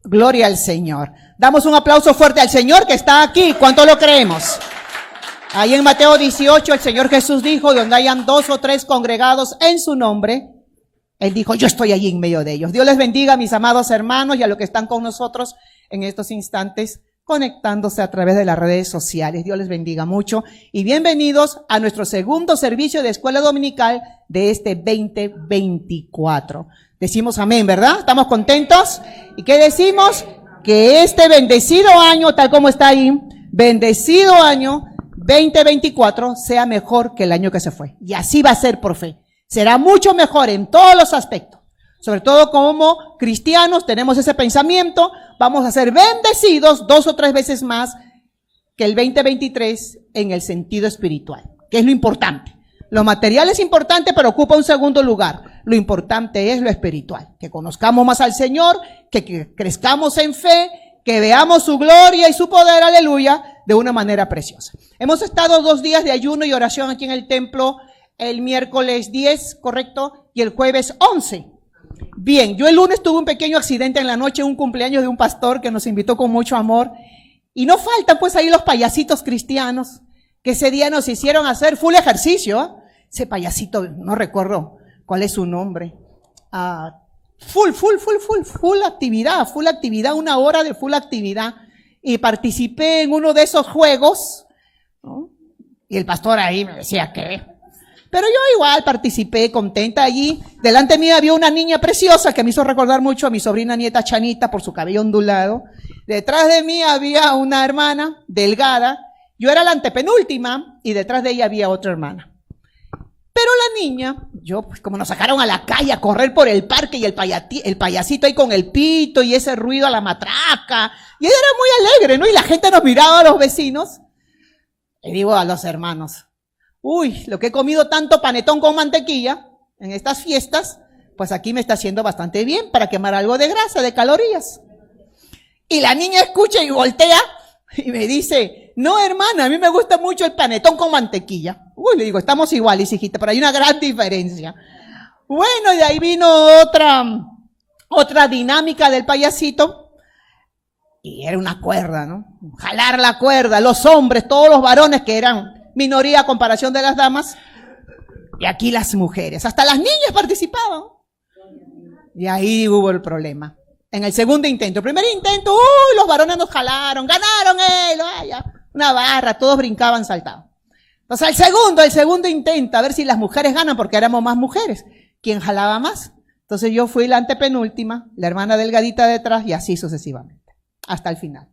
Gloria al Señor. Damos un aplauso fuerte al Señor que está aquí. ¿Cuánto lo creemos? Ahí en Mateo 18 el Señor Jesús dijo, donde hayan 2 o 3 congregados en su nombre, Él dijo, yo estoy allí en medio de ellos. Dios les bendiga, mis amados hermanos, y a los que están con nosotros en estos instantes, conectándose a través de las redes sociales. Dios les bendiga mucho. Y bienvenidos a nuestro segundo servicio de escuela dominical de este 2024. Decimos amén, ¿verdad? ¿Estamos contentos? ¿Y qué decimos? Que este bendecido año, tal como está ahí, bendecido año 2024 sea mejor que el año que se fue. Y así va a ser por fe. Será mucho mejor en todos los aspectos. Sobre todo como cristianos tenemos ese pensamiento, vamos a ser bendecidos 2 o 3 veces más que el 2023 en el sentido espiritual, que es lo importante. Lo material es importante, pero ocupa un segundo lugar. Lo importante es lo espiritual, que conozcamos más al Señor, que crezcamos en fe, que veamos su gloria y su poder, aleluya, de una manera preciosa. Hemos estado 2 días de ayuno y oración aquí en el templo, el miércoles 10, ¿correcto? Y el jueves 11. Bien, yo el lunes tuve un pequeño accidente en la noche, un cumpleaños de un pastor que nos invitó con mucho amor. Y no faltan pues ahí los payasitos cristianos, que ese día nos hicieron hacer full ejercicio, ¿eh? Ese payasito, no recuerdo cuál es su nombre. Full actividad, 1 hora de full actividad. Y participé en uno de esos juegos, ¿no? Y el pastor ahí me decía, ¿qué? Pero yo igual participé contenta allí. Delante mío había una niña preciosa que me hizo recordar mucho a mi sobrina nieta Chanita por su cabello ondulado. Detrás de mí había una hermana delgada. Yo era la antepenúltima y detrás de ella había otra hermana. Pero la niña, yo pues como nos sacaron a la calle a correr por el parque y el payasito ahí con el pito y ese ruido a la matraca. Y ella era muy alegre, ¿no? Y la gente nos miraba a los vecinos. Y digo a los hermanos, uy, lo que he comido tanto panetón con mantequilla en estas fiestas, pues aquí me está haciendo bastante bien para quemar algo de grasa, de calorías. Y la niña escucha y voltea y me dice, no hermana, a mí me gusta mucho el panetón con mantequilla. Uy, le digo, estamos iguales, hijita, pero hay una gran diferencia. Bueno, y de ahí vino otra dinámica del payasito. Y era una cuerda, ¿no? Jalar la cuerda, los hombres, todos los varones que eran minoría a comparación de las damas, y aquí las mujeres, hasta las niñas participaban. Y ahí hubo el problema. En el segundo intento, el primer intento, los varones nos jalaron, ganaron una barra, todos brincaban, saltaban. Entonces el segundo intento, a ver si las mujeres ganan, porque éramos más mujeres. ¿Quién jalaba más? Entonces yo fui la antepenúltima, la hermana delgadita detrás, y así sucesivamente, hasta el final.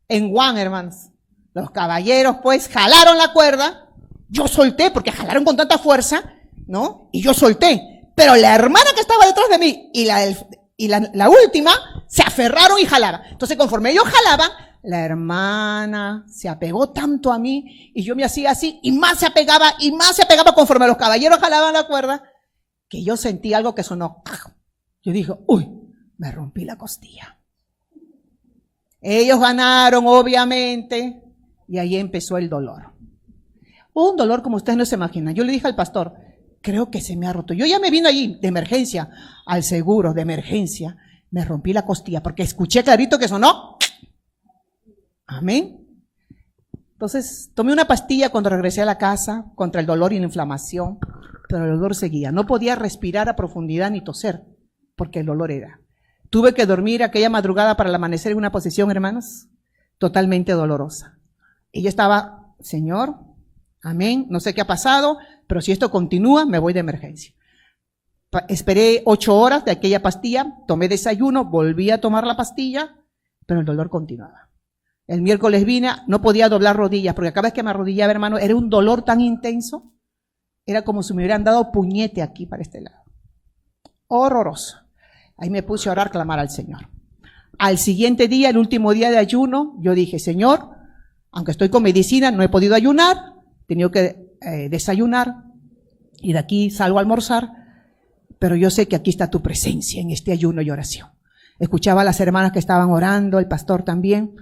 En Juan, hermanos. Los caballeros, pues, jalaron la cuerda. Yo solté, porque jalaron con tanta fuerza, ¿no? Y yo solté. Pero la hermana que estaba detrás de mí y la última se aferraron y jalaban. Entonces, conforme ellos jalaban, la hermana se apegó tanto a mí y yo me hacía así y más se apegaba conforme los caballeros jalaban la cuerda, que yo sentí algo que sonó. Yo dije, uy, me rompí la costilla. Ellos ganaron, obviamente. Y ahí empezó el dolor. Un dolor como ustedes no se imaginan. Yo le dije al pastor, creo que se me ha roto. Yo ya me vino allí de emergencia, al seguro de emergencia. Me rompí la costilla porque escuché clarito que sonó. Amén. Entonces tomé una pastilla cuando regresé a la casa contra el dolor y la inflamación, pero el dolor seguía. No podía respirar a profundidad ni toser porque el dolor era. Tuve que dormir aquella madrugada para el amanecer en una posición, hermanos, totalmente dolorosa. Y yo estaba, Señor, amén, no sé qué ha pasado, pero si esto continúa, me voy de emergencia. Esperé 8 horas de aquella pastilla, tomé desayuno, volví a tomar la pastilla, pero el dolor continuaba. El miércoles vine, no podía doblar rodillas, porque cada vez que me arrodillaba, hermano, era un dolor tan intenso, era como si me hubieran dado puñete aquí para este lado. Horroroso. Ahí me puse a orar, clamar al Señor. Al siguiente día, el último día de ayuno, yo dije, Señor, aunque estoy con medicina, no he podido ayunar, he tenido que desayunar y de aquí salgo a almorzar, pero yo sé que aquí está tu presencia en este ayuno y oración. Escuchaba a las hermanas que estaban orando, el pastor también,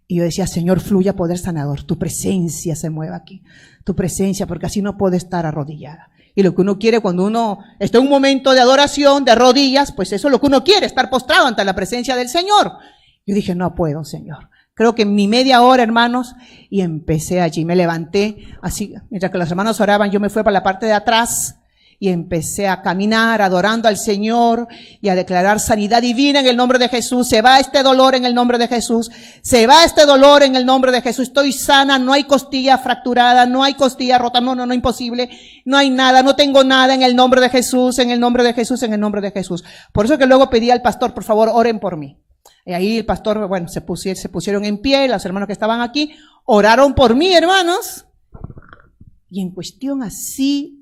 y yo decía, Señor, fluya poder sanador, tu presencia se mueva aquí, tu presencia, porque así no puedo estar arrodillada. Y lo que uno quiere cuando uno está en un momento de adoración, de rodillas, pues eso es lo que uno quiere, estar postrado ante la presencia del Señor. Yo dije, no puedo, Señor. Creo que ni media hora, hermanos, y empecé allí. Me levanté, así, mientras que los hermanos oraban, yo me fui para la parte de atrás y empecé a caminar adorando al Señor y a declarar sanidad divina en el nombre de Jesús. Se va este dolor en el nombre de Jesús. Se va este dolor en el nombre de Jesús. Estoy sana, no hay costilla fracturada, no hay costilla rota, no, imposible. No hay nada, no tengo nada en el nombre de Jesús, en el nombre de Jesús, en el nombre de Jesús. Por eso que luego pedí al pastor, por favor, oren por mí. Y ahí el pastor, bueno, se pusieron en pie, los hermanos que estaban aquí, oraron por mí, hermanos. Y en cuestión así,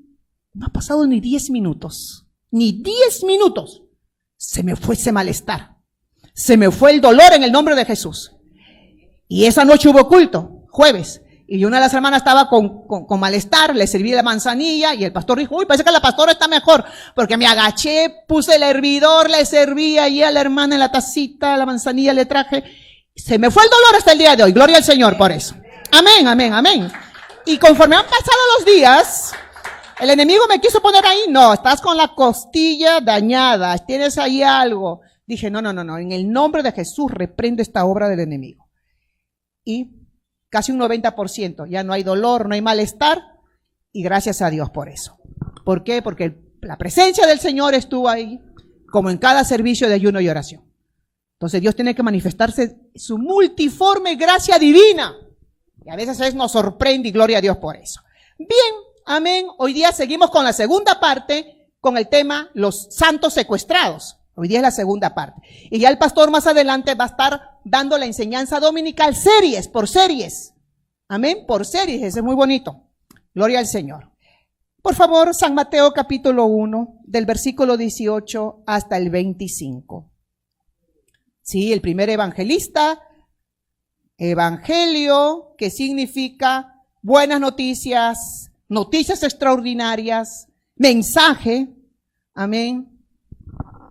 no ha pasado ni 10 minutos, se me fue ese malestar, se me fue el dolor en el nombre de Jesús. Y esa noche hubo culto, jueves, y una de las hermanas estaba con malestar, le serví la manzanilla, y el pastor dijo, uy, parece que la pastora está mejor, porque me agaché, puse el hervidor, le serví allí a la hermana en la tacita, la manzanilla le traje, se me fue el dolor hasta el día de hoy, gloria al Señor por eso. Amén, amén, amén. Y conforme han pasado los días, el enemigo me quiso poner ahí, no, estás con la costilla dañada, tienes ahí algo. Dije, no, en el nombre de Jesús reprendo esta obra del enemigo. Y casi un 90%, ya no hay dolor, no hay malestar, y gracias a Dios por eso. ¿Por qué? Porque la presencia del Señor estuvo ahí, como en cada servicio de ayuno y oración. Entonces Dios tiene que manifestarse su multiforme gracia divina, y a veces nos sorprende, y gloria a Dios por eso. Bien. Amén. Hoy día seguimos con la segunda parte, con el tema los santos secuestrados. Hoy día es la segunda parte. Y ya el pastor más adelante va a estar dando la enseñanza dominical series por series. Amén. Por series. Eso es muy bonito. Gloria al Señor. Por favor, San Mateo capítulo 1, del versículo 18 hasta el 25. Sí, el primer evangelista. Evangelio, que significa buenas noticias, noticias extraordinarias, mensaje, amén.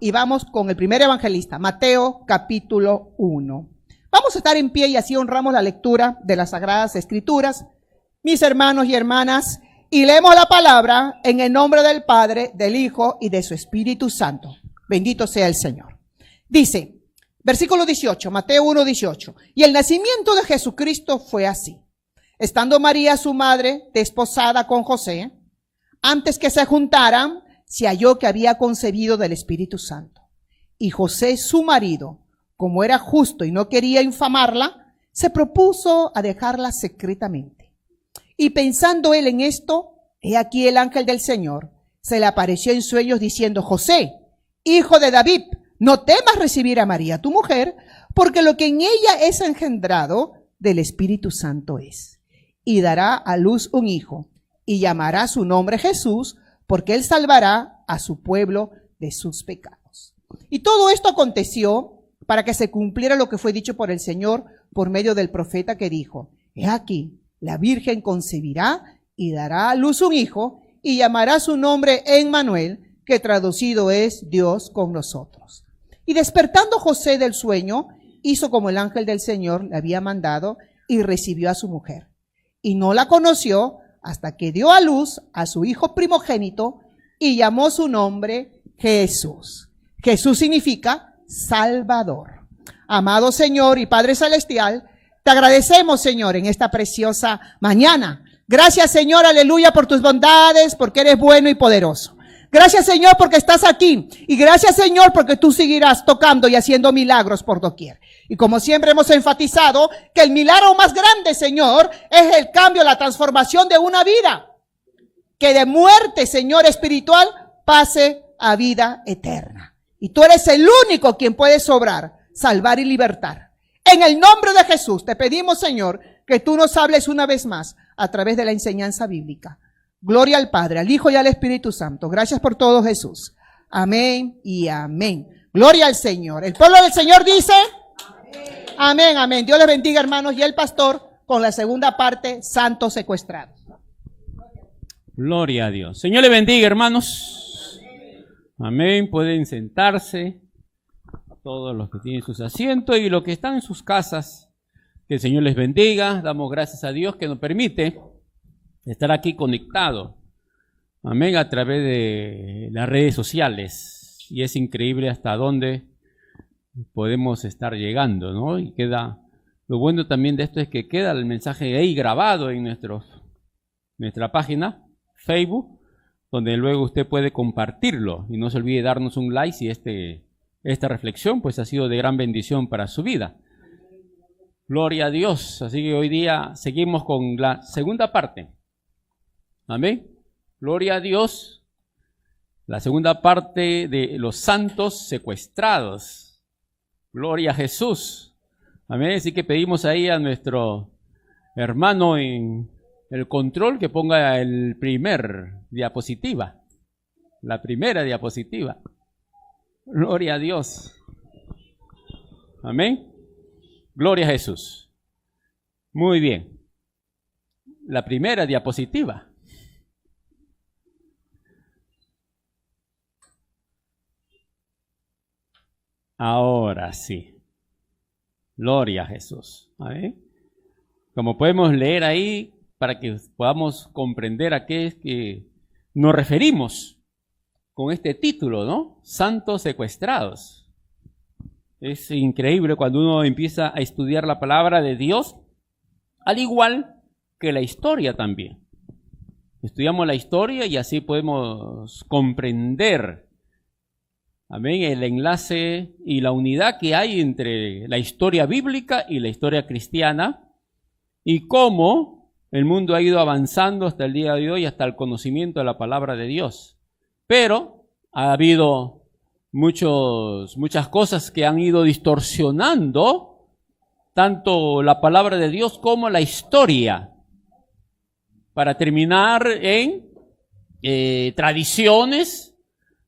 Y vamos con el primer evangelista, Mateo capítulo 1. Vamos a estar en pie y así honramos la lectura de las Sagradas Escrituras, mis hermanos y hermanas, y leemos la palabra en el nombre del Padre, del Hijo y de su Espíritu Santo. Bendito sea el Señor. Dice, versículo 18, Mateo 1, 18. Y el nacimiento de Jesucristo fue así. Estando María, su madre, desposada con José, antes que se juntaran, se halló que había concebido del Espíritu Santo. Y José, su marido, como era justo y no quería infamarla, se propuso a dejarla secretamente. Y pensando él en esto, he aquí el ángel del Señor se le apareció en sueños diciendo, José, hijo de David, no temas recibir a María, tu mujer, porque lo que en ella es engendrado del Espíritu Santo es. Y dará a luz un hijo, y llamará su nombre Jesús, porque él salvará a su pueblo de sus pecados. Y todo esto aconteció para que se cumpliera lo que fue dicho por el Señor por medio del profeta que dijo, he aquí, la Virgen concebirá y dará a luz un hijo, y llamará su nombre Emmanuel, que traducido es Dios con nosotros. Y despertando José del sueño, hizo como el ángel del Señor le había mandado, y recibió a su mujer. Y no la conoció hasta que dio a luz a su hijo primogénito y llamó su nombre Jesús. Jesús significa Salvador. Amado Señor y Padre Celestial, te agradecemos, Señor, en esta preciosa mañana. Gracias, Señor, aleluya, por tus bondades, porque eres bueno y poderoso. Gracias, Señor, porque estás aquí. Y gracias, Señor, porque tú seguirás tocando y haciendo milagros por doquier. Y como siempre hemos enfatizado, que el milagro más grande, Señor, es el cambio, la transformación de una vida. Que de muerte, Señor, espiritual, pase a vida eterna. Y tú eres el único quien puede obrar, salvar y libertar. En el nombre de Jesús te pedimos, Señor, que tú nos hables una vez más a través de la enseñanza bíblica. Gloria al Padre, al Hijo y al Espíritu Santo. Gracias por todo, Jesús. Amén y amén. Gloria al Señor. El pueblo del Señor dice, amén, amén, amén. Dios les bendiga, hermanos, y el pastor con la segunda parte, santos secuestrados. Gloria a Dios. Señor le bendiga, hermanos. Amén. Pueden sentarse todos los que tienen sus asientos y los que están en sus casas. Que el Señor les bendiga. Damos gracias a Dios que nos permite estar aquí conectado amén, a través de las redes sociales. Y es increíble hasta dónde podemos estar llegando, ¿no? Y lo bueno también de esto es que queda el mensaje ahí grabado en nuestra página Facebook, donde luego usted puede compartirlo. Y no se olvide darnos un like si esta reflexión pues ha sido de gran bendición para su vida. Gloria a Dios. Así que hoy día seguimos con la segunda parte. Amén. Gloria a Dios. La segunda parte de los santos secuestrados. Gloria a Jesús. Amén. Así que pedimos ahí a nuestro hermano en el control que ponga el primer diapositiva. La primera diapositiva. Gloria a Dios. Amén. Gloria a Jesús. Muy bien. La primera diapositiva. Ahora sí. Gloria a Jesús. ¿Amén? Como podemos leer ahí, para que podamos comprender a qué es que nos referimos con este título, ¿no? Santos secuestrados. Es increíble cuando uno empieza a estudiar la palabra de Dios, al igual que la historia también. Estudiamos la historia y así podemos comprender, amén, el enlace y la unidad que hay entre la historia bíblica y la historia cristiana y cómo el mundo ha ido avanzando hasta el día de hoy, hasta el conocimiento de la palabra de Dios. Pero ha habido muchas cosas que han ido distorsionando tanto la palabra de Dios como la historia, para terminar en tradiciones,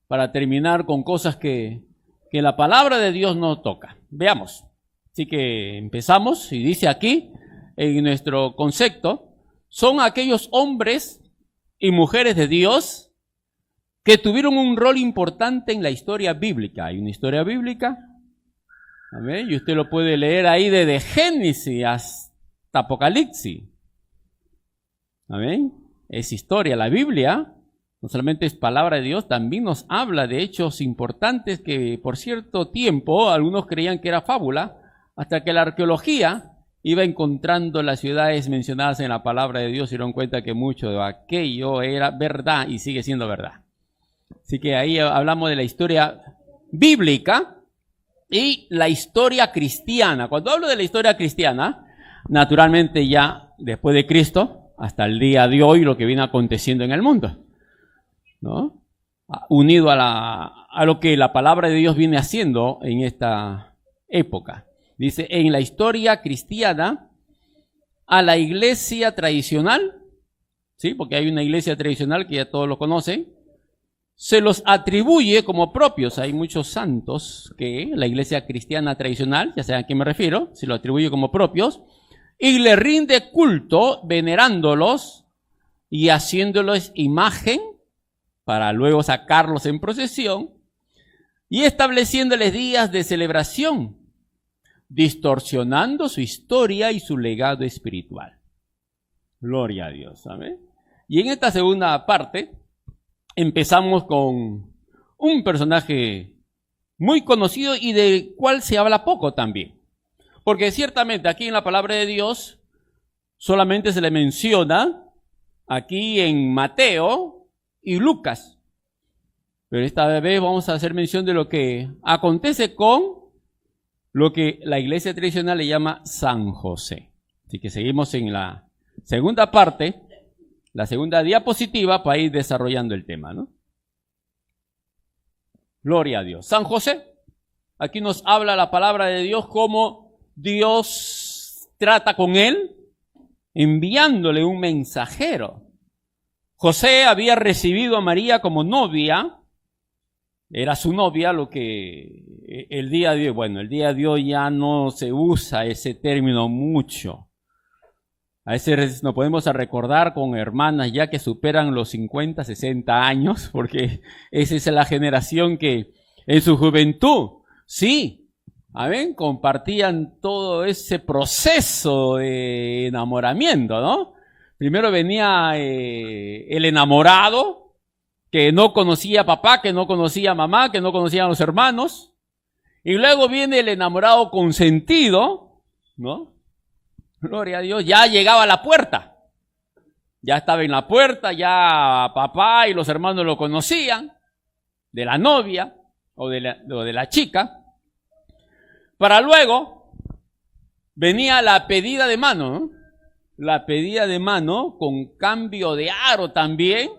para terminar con cosas que la palabra de Dios no toca. Veamos. Así que empezamos y dice aquí, en nuestro concepto, son aquellos hombres y mujeres de Dios que tuvieron un rol importante en la historia bíblica. Hay una historia bíblica, amén, y usted lo puede leer ahí desde Génesis hasta Apocalipsis. Amén. Es historia. La Biblia no solamente es palabra de Dios, también nos habla de hechos importantes que por cierto tiempo algunos creían que era fábula, hasta que la arqueología iba encontrando las ciudades mencionadas en la palabra de Dios y se dieron cuenta que mucho de aquello era verdad y sigue siendo verdad. Así que ahí hablamos de la historia bíblica y la historia cristiana. Cuando hablo de la historia cristiana, naturalmente ya después de Cristo, hasta el día de hoy, lo que viene aconteciendo en el mundo, ¿no? Unido a lo que la palabra de Dios viene haciendo en esta época. Dice, en la historia cristiana, a la iglesia tradicional, ¿sí? Porque hay una iglesia tradicional que ya todos lo conocen, se los atribuye como propios. Hay muchos santos que la iglesia cristiana tradicional, ya saben a quién me refiero, se lo atribuye como propios, y le rinde culto venerándolos y haciéndoles imagen para luego sacarlos en procesión y estableciéndoles días de celebración, distorsionando su historia y su legado espiritual. Gloria a Dios, amén. Y en esta segunda parte empezamos con un personaje muy conocido y del cual se habla poco también. Porque ciertamente aquí en la palabra de Dios solamente se le menciona aquí en Mateo y Lucas. Pero esta vez vamos a hacer mención de lo que acontece con lo que la iglesia tradicional le llama San José. Así que seguimos en la segunda parte, la segunda diapositiva para ir desarrollando el tema, ¿no? Gloria a Dios. San José, aquí nos habla la palabra de Dios cómo Dios trata con él enviándole un mensajero. José había recibido a María como novia, era su novia, lo que el día de hoy ya no se usa ese término mucho. A veces nos podemos recordar con hermanas ya que superan los 50, 60 años, porque esa es la generación que en su juventud, sí, amén, compartían todo ese proceso de enamoramiento, ¿no? Primero venía el enamorado, que no conocía a papá, que no conocía a mamá, que no conocía a los hermanos. Y luego viene el enamorado consentido, ¿no? Gloria a Dios, ya llegaba a la puerta. Ya estaba en la puerta, ya papá y los hermanos lo conocían, de la novia o de la chica. Para luego venía la pedida de mano, ¿no? La pedida de mano con cambio de aro también.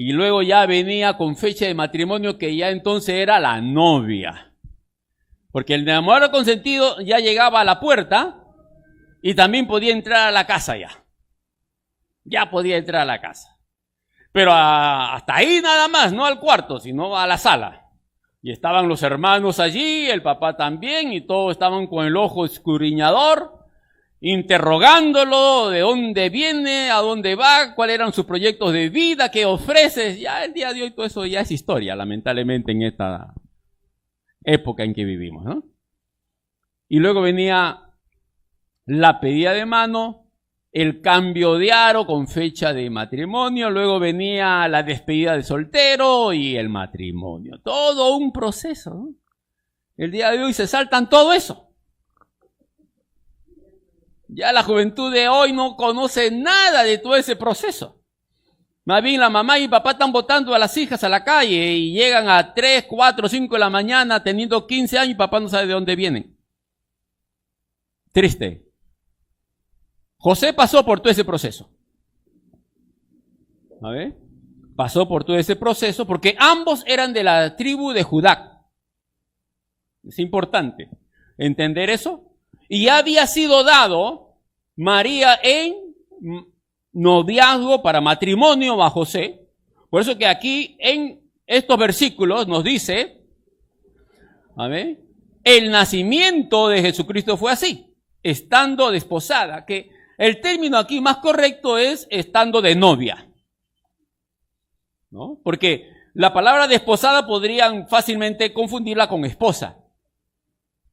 Y luego ya venía con fecha de matrimonio, que ya entonces era la novia. Porque el enamorado consentido ya llegaba a la puerta y también podía entrar a la casa ya. Ya podía entrar a la casa. Pero hasta ahí nada más, no al cuarto, sino a la sala. Y estaban los hermanos allí, el papá también, y todos estaban con el ojo escudriñador, interrogándolo de dónde viene, a dónde va, cuáles eran sus proyectos de vida, qué ofrece. Ya el día de hoy todo eso ya es historia, lamentablemente, en esta época en que vivimos, ¿no? Y luego venía la pedida de mano, el cambio de aro con fecha de matrimonio, luego venía la despedida de soltero y el matrimonio. Todo un proceso, ¿no? El día de hoy se saltan todo eso. Ya la juventud de hoy no conoce nada de todo ese proceso. Más bien la mamá y papá están botando a las hijas a la calle y llegan a 3, 4, 5 de la mañana teniendo 15 años y papá no sabe de dónde vienen. Triste. José pasó por todo ese proceso. A ver, pasó por todo ese proceso porque ambos eran de la tribu de Judá. Es importante entender eso. Y ya había sido dado María en noviazgo para matrimonio a José. Por eso que aquí en estos versículos nos dice, a ver, el nacimiento de Jesucristo fue así, estando desposada, que el término aquí más correcto es estando de novia, ¿no? Porque la palabra desposada podrían fácilmente confundirla con esposa,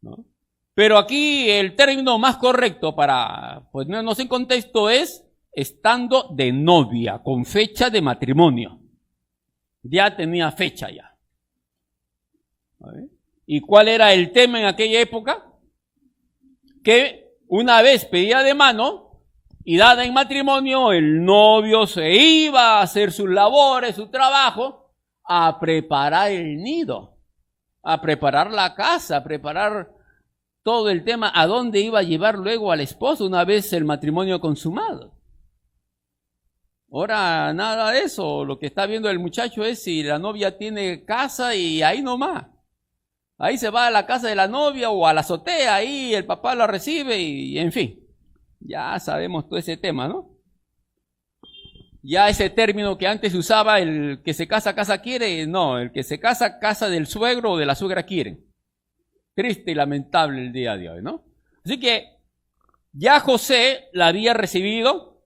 ¿no? Pero aquí el término más correcto para ponernos en contexto es estando de novia, con fecha de matrimonio. Ya tenía fecha ya. ¿Y cuál era el tema en aquella época? Que una vez pedida de mano y dada en matrimonio, el novio se iba a hacer sus labores, su trabajo, a preparar el nido, a preparar la casa, a preparar todo el tema, a dónde iba a llevar luego al esposo una vez el matrimonio consumado. Ahora nada de eso, lo que está viendo el muchacho es si la novia tiene casa y ahí nomás. Ahí se va a la casa de la novia o a la azotea, ahí el papá la recibe y en fin, ya sabemos todo ese tema, ¿no? Ya ese término que antes se usaba, el que se casa, casa quiere, no, el que se casa, casa del suegro o de la suegra quieren. Triste y lamentable el día de hoy, ¿no? Así que ya José la había recibido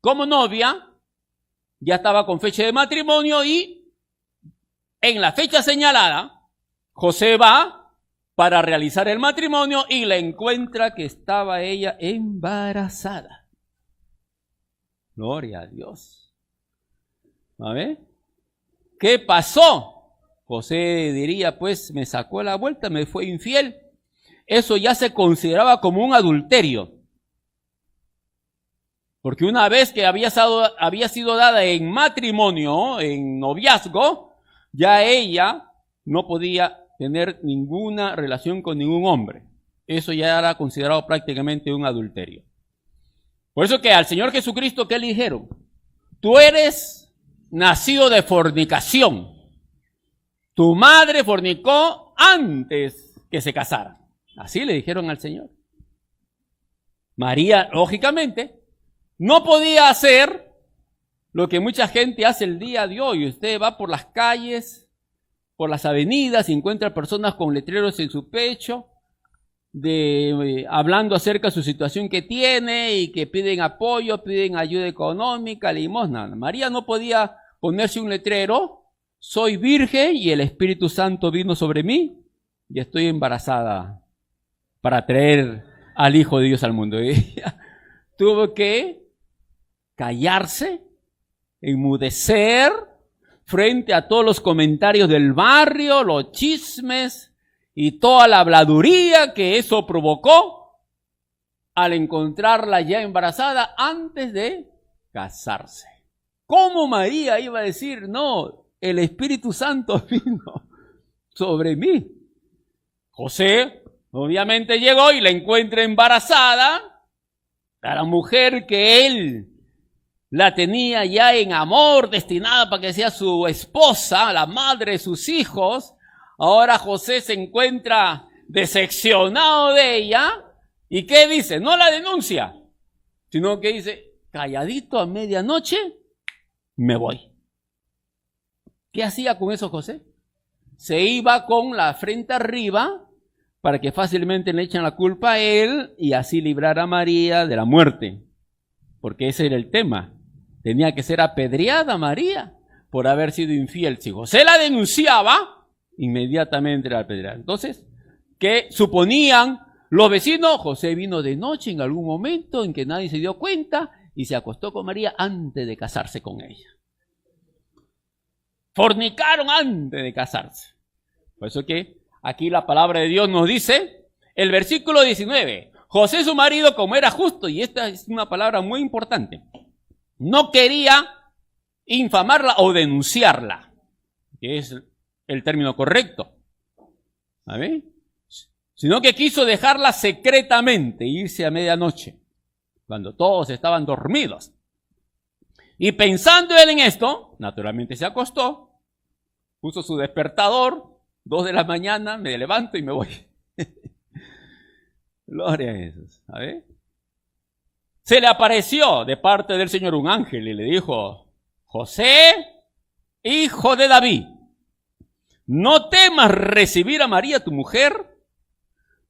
como novia, ya estaba con fecha de matrimonio y en la fecha señalada, José va para realizar el matrimonio y la encuentra que estaba ella embarazada. Gloria a Dios. A ver, ¿qué pasó? José diría, pues me sacó la vuelta, me fue infiel. Eso ya se consideraba como un adulterio. Porque una vez que había sido dada en matrimonio, en noviazgo, ya ella no podía tener ninguna relación con ningún hombre. Eso ya era considerado prácticamente un adulterio. Por eso que al Señor Jesucristo, ¿qué le dijeron? Tú eres nacido de fornicación. Tu madre fornicó antes que se casara. Así le dijeron al Señor. María, lógicamente, no podía hacer lo que mucha gente hace el día de hoy. Usted va por las calles, por las avenidas, y encuentra personas con letreros en su pecho, hablando acerca de su situación que tiene y que piden apoyo, piden ayuda económica, limosna. María no podía ponerse un letrero: soy virgen y el Espíritu Santo vino sobre mí y estoy embarazada para traer al Hijo de Dios al mundo. Ella tuvo que callarse, enmudecer, frente a todos los comentarios del barrio, los chismes y toda la habladuría que eso provocó al encontrarla ya embarazada antes de casarse. ¿Cómo María iba a decir, no, el Espíritu Santo vino sobre mí? José obviamente llegó y la encuentra embarazada, a la mujer que él la tenía ya en amor, destinada para que sea su esposa, la madre de sus hijos. Ahora José se encuentra decepcionado de ella. ¿Y qué dice? No la denuncia, sino que dice, calladito a medianoche, me voy. ¿Qué hacía con eso José? Se iba con la frente arriba para que fácilmente le echen la culpa a él y así librar a María de la muerte. Porque ese era el tema. Tenía que ser apedreada María por haber sido infiel. Si José la denunciaba, inmediatamente era apedreada. Entonces, ¿qué suponían los vecinos? José vino de noche en algún momento en que nadie se dio cuenta y se acostó con María antes de casarse con ella. Fornicaron antes de casarse. Por eso que aquí la palabra de Dios nos dice, el versículo 19, José su marido, como era justo, y esta es una palabra muy importante, no quería infamarla o denunciarla, que es el término correcto, ¿sabes? Sino que quiso dejarla secretamente, irse a medianoche, cuando todos estaban dormidos. Y pensando él en esto, naturalmente se acostó, puso su despertador, 2 de la mañana, me levanto y me voy. Gloria a Jesús, ¿sabes? Se le apareció de parte del Señor un ángel y le dijo, José, hijo de David, no temas recibir a María tu mujer,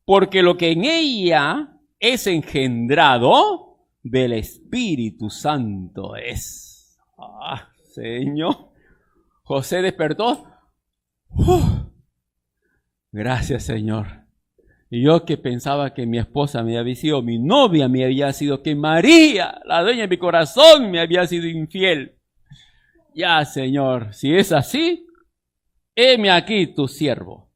porque lo que en ella es engendrado del Espíritu Santo es. Ah, Señor. José despertó. Gracias, Señor. Y yo que pensaba que mi esposa me había sido, mi novia me había sido, que María, la dueña de mi corazón, me había sido infiel. Ya, Señor, si es así, heme aquí tu siervo.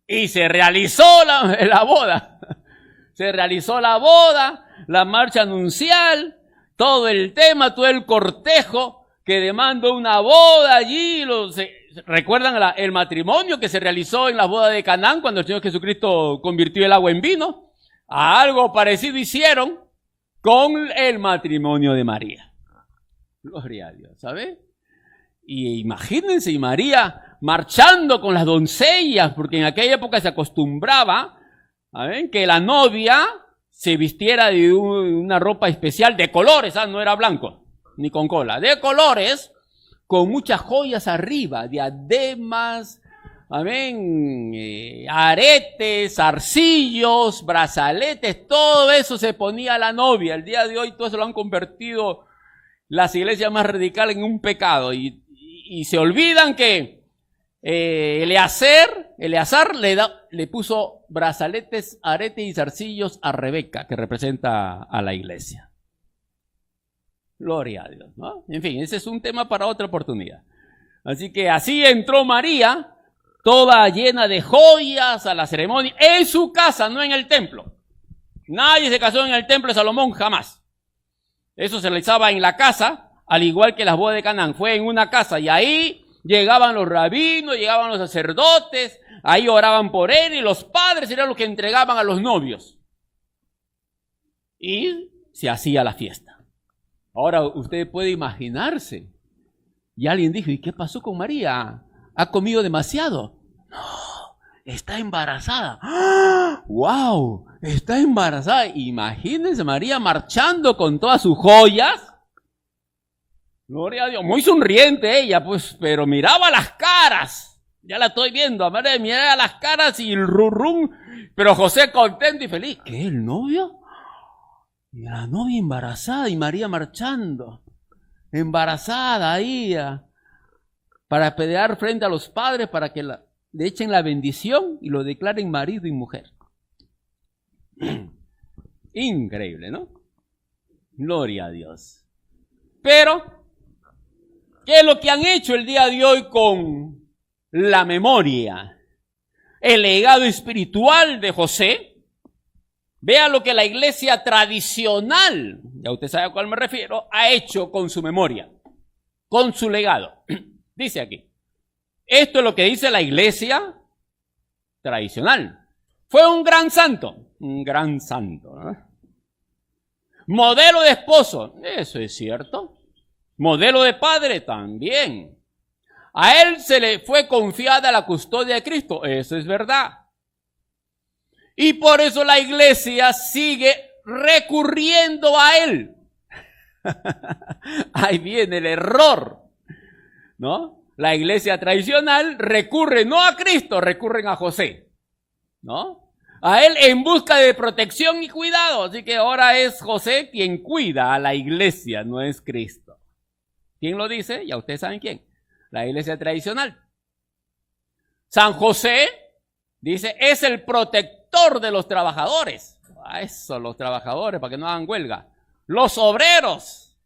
Y se realizó la boda. Se realizó la boda, la marcha nupcial, todo el tema, todo el cortejo que demandó una boda allí. ¿Recuerdan el matrimonio que se realizó en la boda de Canaán cuando el Señor Jesucristo convirtió el agua en vino? Algo parecido hicieron con el matrimonio de María. Gloria a Dios, ¿sabe? Y imagínense, y María marchando con las doncellas, porque en aquella época se acostumbraba, ¿saben?, que la novia se vistiera de una ropa especial de colores, no era blanco, ni con cola, de colores, con muchas joyas arriba, diademas, amén, aretes, zarcillos, brazaletes, todo eso se ponía a la novia. El día de hoy todo eso lo han convertido las iglesias más radicales en un pecado y se olvidan que Eleazar le puso brazaletes, aretes y zarcillos a Rebeca, que representa a la iglesia. Gloria a Dios, ¿no? En fin, ese es un tema para otra oportunidad. Así que así entró María, toda llena de joyas a la ceremonia, en su casa, no en el templo. Nadie se casó en el templo de Salomón, jamás. Eso se realizaba en la casa, al igual que las bodas de Canaán. Fue en una casa y ahí llegaban los rabinos, llegaban los sacerdotes, ahí oraban por él y los padres eran los que entregaban a los novios. Y se hacía la fiesta. Ahora usted puede imaginarse. Y alguien dijo, ¿y qué pasó con María? ¿Ha comido demasiado? No, está embarazada. ¡Ah! ¡Wow! Está embarazada. Imagínense María marchando con todas sus joyas. Gloria a Dios. Muy sonriente ella, pues, pero miraba las caras. Ya la estoy viendo. María miraba las caras y el rum. Pero José contento y feliz. ¿Qué? ¿El novio? Y la novia embarazada y María marchando, embarazada ahí, para pelear frente a los padres para que le echen la bendición y lo declaren marido y mujer. Increíble, ¿no? Gloria a Dios. Pero ¿Qué es lo que han hecho el día de hoy con la memoria? El legado espiritual de José. Vea lo que la iglesia tradicional, ya usted sabe a cuál me refiero, ha hecho con su memoria, con su legado. Dice aquí, esto es lo que dice la iglesia tradicional. Fue un gran santo, ¿no? Modelo de esposo, eso es cierto. Modelo de padre también. A él se le fue confiada la custodia de Cristo, eso es verdad. Y por eso la iglesia sigue recurriendo a él. Ahí viene el error, ¿no? La iglesia tradicional recurre no a Cristo, recurren a José, ¿no? A él en busca de protección y cuidado. Así que ahora es José quien cuida a la iglesia, no es Cristo. ¿Quién lo dice? Ya ustedes saben quién. La iglesia tradicional. San José, dice, es el protector de los trabajadores. A eso, los trabajadores, para que no hagan huelga. Los obreros.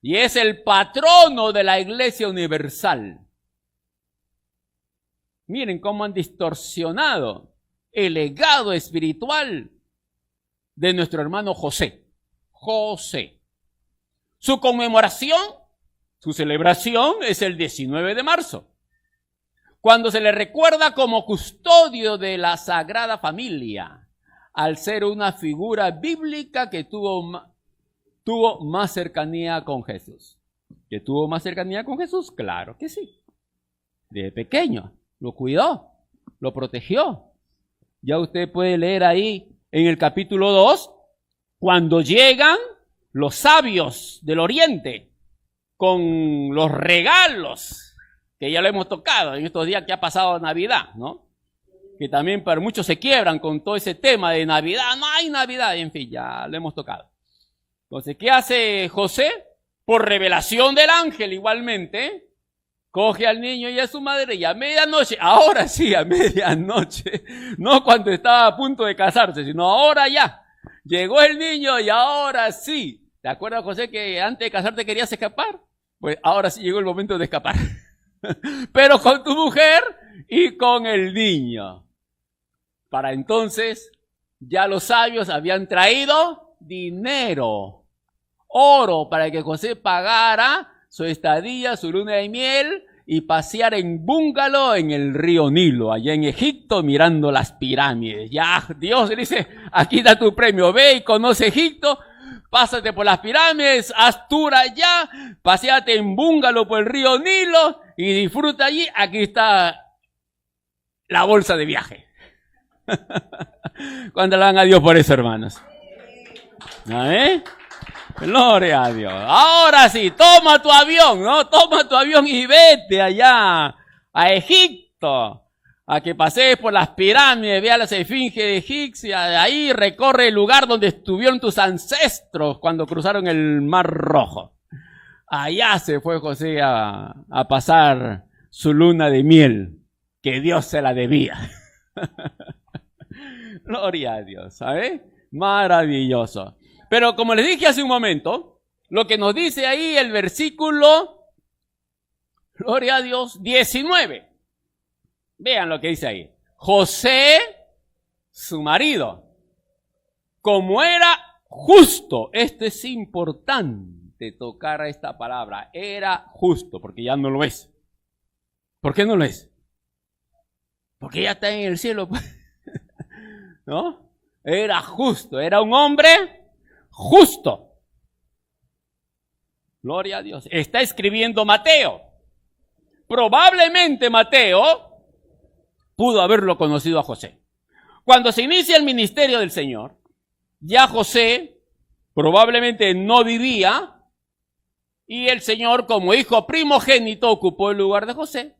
Y es el patrono de la iglesia universal. Miren cómo han distorsionado el legado espiritual de nuestro hermano José. José. Su conmemoración, su celebración es el 19 de marzo, cuando se le recuerda como custodio de la Sagrada Familia, al ser una figura bíblica que tuvo más cercanía con Jesús. ¿Que tuvo más cercanía con Jesús? Claro que sí. De pequeño lo cuidó, lo protegió. Ya usted puede leer ahí en el capítulo 2, cuando llegan los sabios del oriente con los regalos, que ya lo hemos tocado en estos días que ha pasado Navidad, ¿no? Que también para muchos se quiebran con todo ese tema de Navidad, no hay Navidad, en fin, ya lo hemos tocado. Entonces, ¿qué hace José? Por revelación del ángel igualmente, coge al niño y a su madre y a medianoche, ahora sí, a medianoche, no cuando estaba a punto de casarse, sino ahora ya, llegó el niño y ahora sí. ¿Te acuerdas, José, que antes de casarte querías escapar? Pues ahora sí llegó el momento de escapar. Pero con tu mujer y con el niño. Para entonces, ya los sabios habían traído dinero, oro, para que José pagara su estadía, su luna de miel y pasear en búngalo en el río Nilo, allá en Egipto, mirando las pirámides. Ya Dios le dice, aquí está tu premio, ve y conoce Egipto, pásate por las pirámides, haz tour allá, paseate en búngalo por el río Nilo y disfruta allí. Aquí está la bolsa de viaje. Cuando le dan a Dios por eso, hermanos. ¿Eh? Gloria a Dios. Ahora sí, toma tu avión, ¿no? Toma tu avión y vete allá a Egipto, a que pasees por las pirámides, vea las esfinges egipcias, ahí recorre el lugar donde estuvieron tus ancestros cuando cruzaron el Mar Rojo. Allá se fue José a pasar su luna de miel, que Dios se la debía. Gloria a Dios, ¿sabes? Maravilloso. Pero como les dije hace un momento, lo que nos dice ahí el versículo, gloria a Dios, 19. Vean lo que dice ahí. José, su marido, como era justo, esto es importante tocar esta palabra, era justo, porque ya no lo es. ¿Por qué no lo es? Porque ya está en el cielo, ¿no? Era justo, era un hombre justo. Gloria a Dios. Está escribiendo Mateo. Probablemente Mateo pudo haberlo conocido a José. Cuando se inicia el ministerio del Señor, ya José probablemente no vivía y el Señor, como hijo primogénito, ocupó el lugar de José,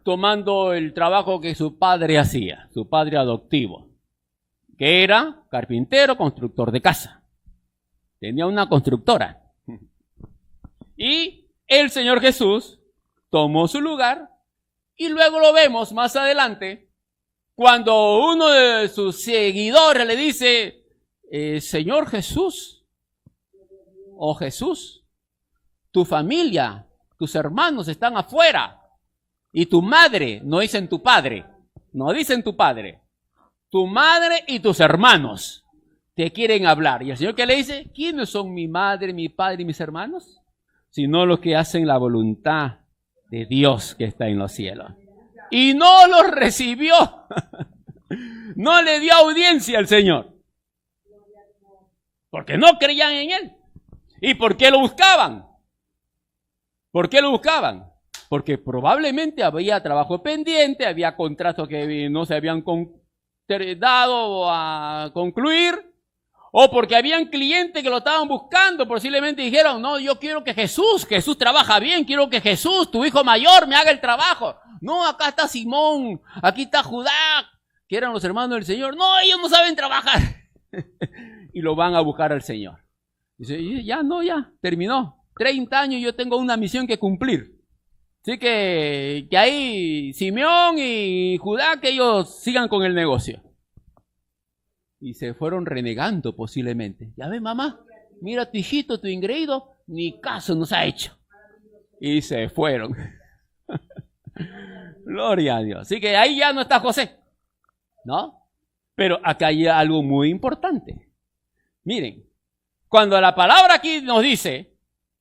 tomando el trabajo que su padre hacía, su padre adoptivo, que era carpintero, constructor de casa. Tenía una constructora. Y el Señor Jesús tomó su lugar y luego lo vemos más adelante cuando uno de sus seguidores le dice, Señor Jesús, o Jesús, tu familia, tus hermanos están afuera. Y tu madre, no dicen tu padre, no dicen tu padre. Tu madre y tus hermanos te quieren hablar. ¿Y el Señor qué le dice? ¿Quiénes son mi madre, mi padre y mis hermanos? Sino los que hacen la voluntad de Dios que está en los cielos. Y no los recibió. No le dio audiencia al Señor. Porque no creían en Él. ¿Y por qué lo buscaban? ¿Por qué lo buscaban? Porque probablemente había trabajo pendiente, había contratos que no se habían dado a concluir, o porque habían clientes que lo estaban buscando, posiblemente dijeron, no, yo quiero que Jesús trabaja bien, quiero que Jesús, tu hijo mayor, me haga el trabajo. No, acá está Simón, aquí está Judá, que eran los hermanos del Señor. No, ellos no saben trabajar. Y lo van a buscar al Señor. Dice, ya, terminó. 30 años yo tengo una misión que cumplir. Así que ahí Simeón y Judá, que ellos sigan con el negocio. Y se fueron renegando posiblemente. Ya ves, mamá, mira tu hijito, tu ingreído, ni caso nos ha hecho. Y se fueron. Gloria a Dios. Así que ahí ya no está José, ¿no? Pero acá hay algo muy importante. Miren, cuando la palabra aquí nos dice,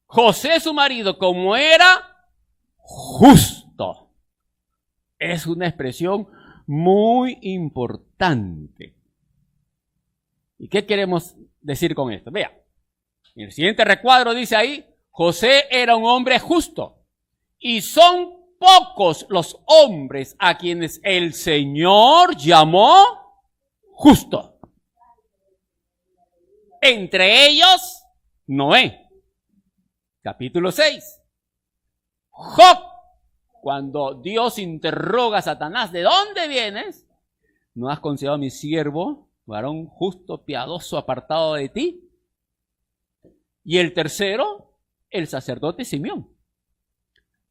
José su marido, como era justo, es una expresión muy importante. ¿Y qué queremos decir con esto? Vea, en el siguiente recuadro dice ahí, José era un hombre justo, y son pocos los hombres a quienes el Señor llamó justo. Entre ellos, Noé. Capítulo 6. Job, cuando Dios interroga a Satanás, ¿de dónde vienes? ¿No has considerado a mi siervo, varón justo, piadoso, apartado de ti? Y el tercero, el sacerdote Simeón.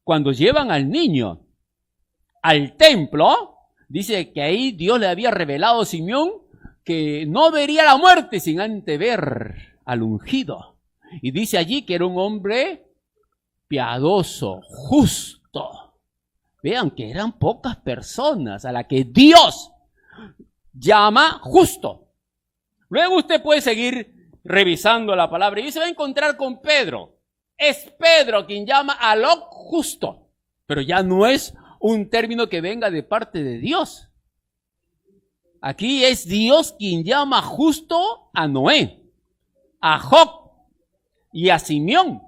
Cuando llevan al niño al templo, dice que ahí Dios le había revelado a Simeón que no vería la muerte sin antes ver al ungido. Y dice allí que era un hombre piadoso, justo. Vean que eran pocas personas a las que Dios llama justo. Luego usted puede seguir revisando la palabra y se va a encontrar con Pedro. Es Pedro quien llama a lo justo, pero ya no es un término que venga de parte de Dios. Aquí es Dios quien llama justo a Noé, a Job y a Simeón.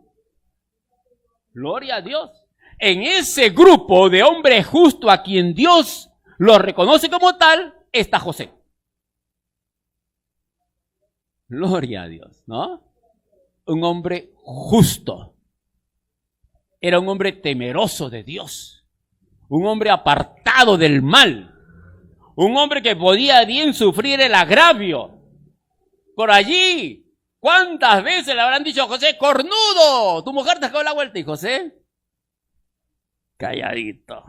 Gloria a Dios. En ese grupo de hombres justos a quien Dios lo reconoce como tal, está José. Gloria a Dios, ¿no? Un hombre justo. Era un hombre temeroso de Dios. Un hombre apartado del mal. Un hombre que podía bien sufrir el agravio. Por allí, ¿cuántas veces le habrán dicho a José, cornudo, tu mujer te sacó la vuelta? Y José, calladito.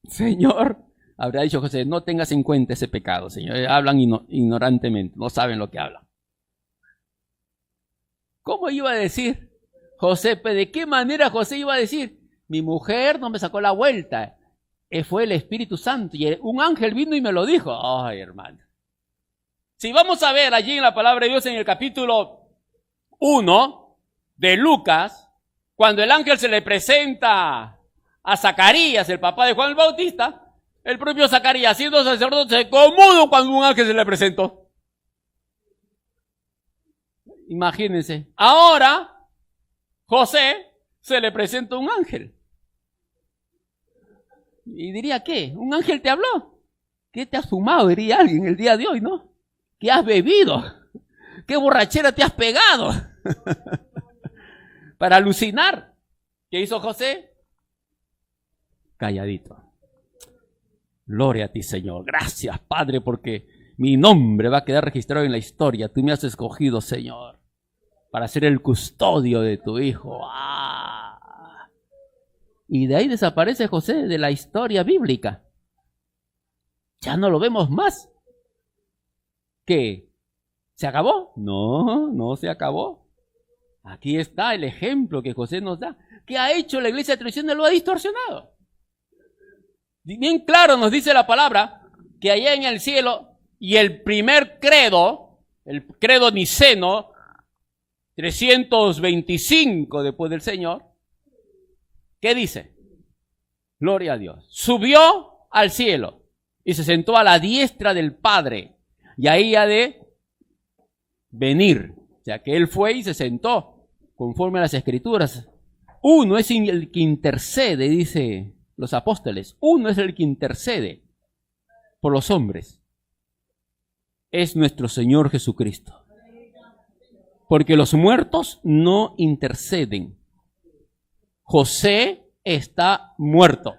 Señor, habrá dicho José, no tengas en cuenta ese pecado, Señor. Hablan ignorantemente, no saben lo que hablan. ¿Cómo iba a decir José? ¿De qué manera José iba a decir? Mi mujer no me sacó la vuelta. Fue el Espíritu Santo. Y un ángel vino y me lo dijo. Ay, hermano. Si vamos a ver allí en la palabra de Dios en el capítulo 1 de Lucas, cuando el ángel se le presenta a Zacarías, el papá de Juan el Bautista, el propio Zacarías, siendo sacerdote, se conmovió cuando un ángel se le presentó. Imagínense. Ahora, José se le presenta un ángel. Y diría, ¿qué? ¿Un ángel te habló? ¿Qué te has fumado? Diría alguien el día de hoy, ¿no? ¿Qué has bebido? ¿Qué borrachera te has pegado? Para alucinar. ¿Qué hizo José? Calladito. Gloria a ti, Señor. Gracias, Padre, porque mi nombre va a quedar registrado en la historia. Tú me has escogido, Señor, para ser el custodio de tu hijo. Y de ahí desaparece José de la historia bíblica. Ya no lo vemos más. ¿Qué? ¿Se acabó? No, no se acabó. Aquí está el ejemplo que José nos da. ¿Qué ha hecho la iglesia tradicional? Lo ha distorsionado. Bien claro nos dice la palabra que allá en el cielo, y el primer credo, el credo niceno, 325 después del Señor, ¿qué dice? Gloria a Dios. Subió al cielo y se sentó a la diestra del Padre. Y ahí ha de venir. O sea, que Él fue y se sentó conforme a las Escrituras. Uno es el que intercede, dice los apóstoles. Uno es el que intercede por los hombres. Es nuestro Señor Jesucristo. Porque los muertos no interceden. José está muerto.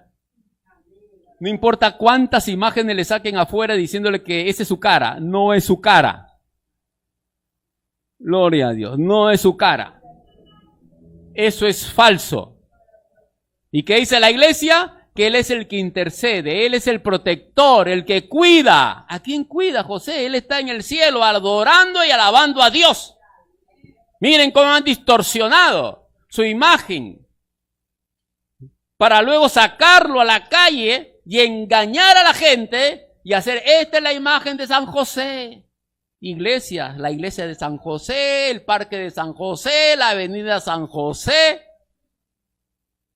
No importa cuántas imágenes le saquen afuera diciéndole que esa es su cara. No es su cara. Gloria a Dios. No es su cara. Eso es falso. ¿Y qué dice la iglesia? Que Él es el que intercede. Él es el protector, el que cuida. ¿A quién cuida José? Él está en el cielo adorando y alabando a Dios. Miren cómo han distorsionado su imagen para luego sacarlo a la calle y engañar a la gente y hacer, esta es la imagen de San José. Iglesia, la iglesia de San José, el parque de San José, la avenida San José,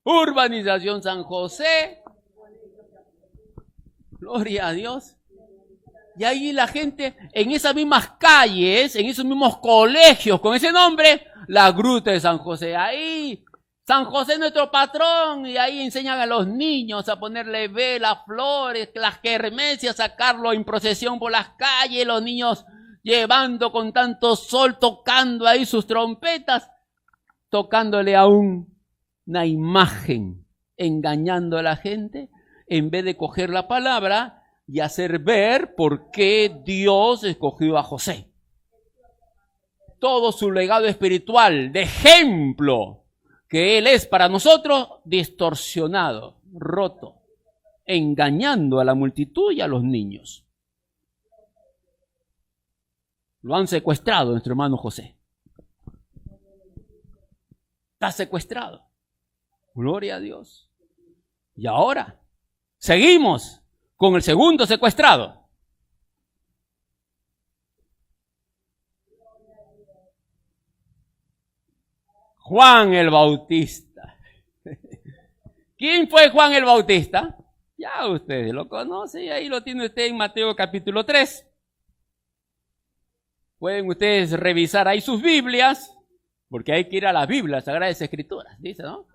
urbanización San José. Gloria a Dios. Y ahí la gente, en esas mismas calles, en esos mismos colegios con ese nombre, la gruta de San José. Ahí, San José es nuestro patrón, y ahí enseñan a los niños a ponerle velas, flores, las kermeses, a sacarlo en procesión por las calles, los niños llevando con tanto sol, tocando ahí sus trompetas, tocándole a una imagen, engañando a la gente, en vez de coger la palabra y hacer ver por qué Dios escogió a José. Todo su legado espiritual, de ejemplo, que Él es para nosotros, distorsionado, roto, engañando a la multitud y a los niños. Lo han secuestrado nuestro hermano José. Está secuestrado. Gloria a Dios. Y ahora, seguimos con el segundo secuestrado. Juan el Bautista. ¿Quién fue Juan el Bautista? Ya ustedes lo conocen, ahí lo tiene usted en Mateo capítulo 3. Pueden ustedes revisar ahí sus Biblias, porque hay que ir a las Biblias, Sagradas Escrituras, dice, ¿no?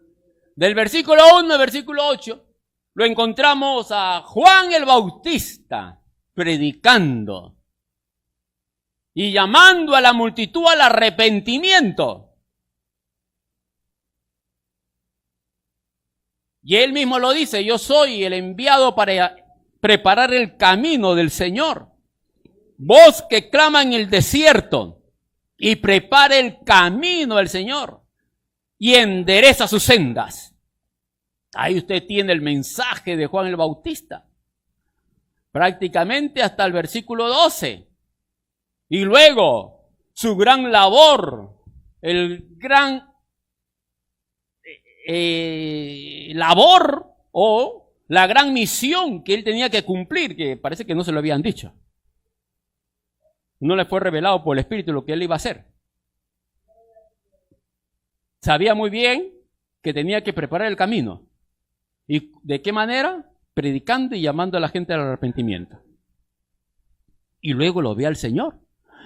Del versículo 1 al versículo 8. Lo encontramos a Juan el Bautista predicando y llamando a la multitud al arrepentimiento. Y él mismo lo dice, yo soy el enviado para preparar el camino del Señor. Voz que clama en el desierto y prepare el camino del Señor y endereza sus sendas. Ahí usted tiene el mensaje de Juan el Bautista, prácticamente hasta el versículo 12. Y luego su gran labor, el gran labor o la gran misión que él tenía que cumplir, que parece que no se lo habían dicho. No le fue revelado por el Espíritu lo que él iba a hacer. Sabía muy bien que tenía que preparar el camino. ¿Y de qué manera? Predicando y llamando a la gente al arrepentimiento. Y luego lo ve al Señor.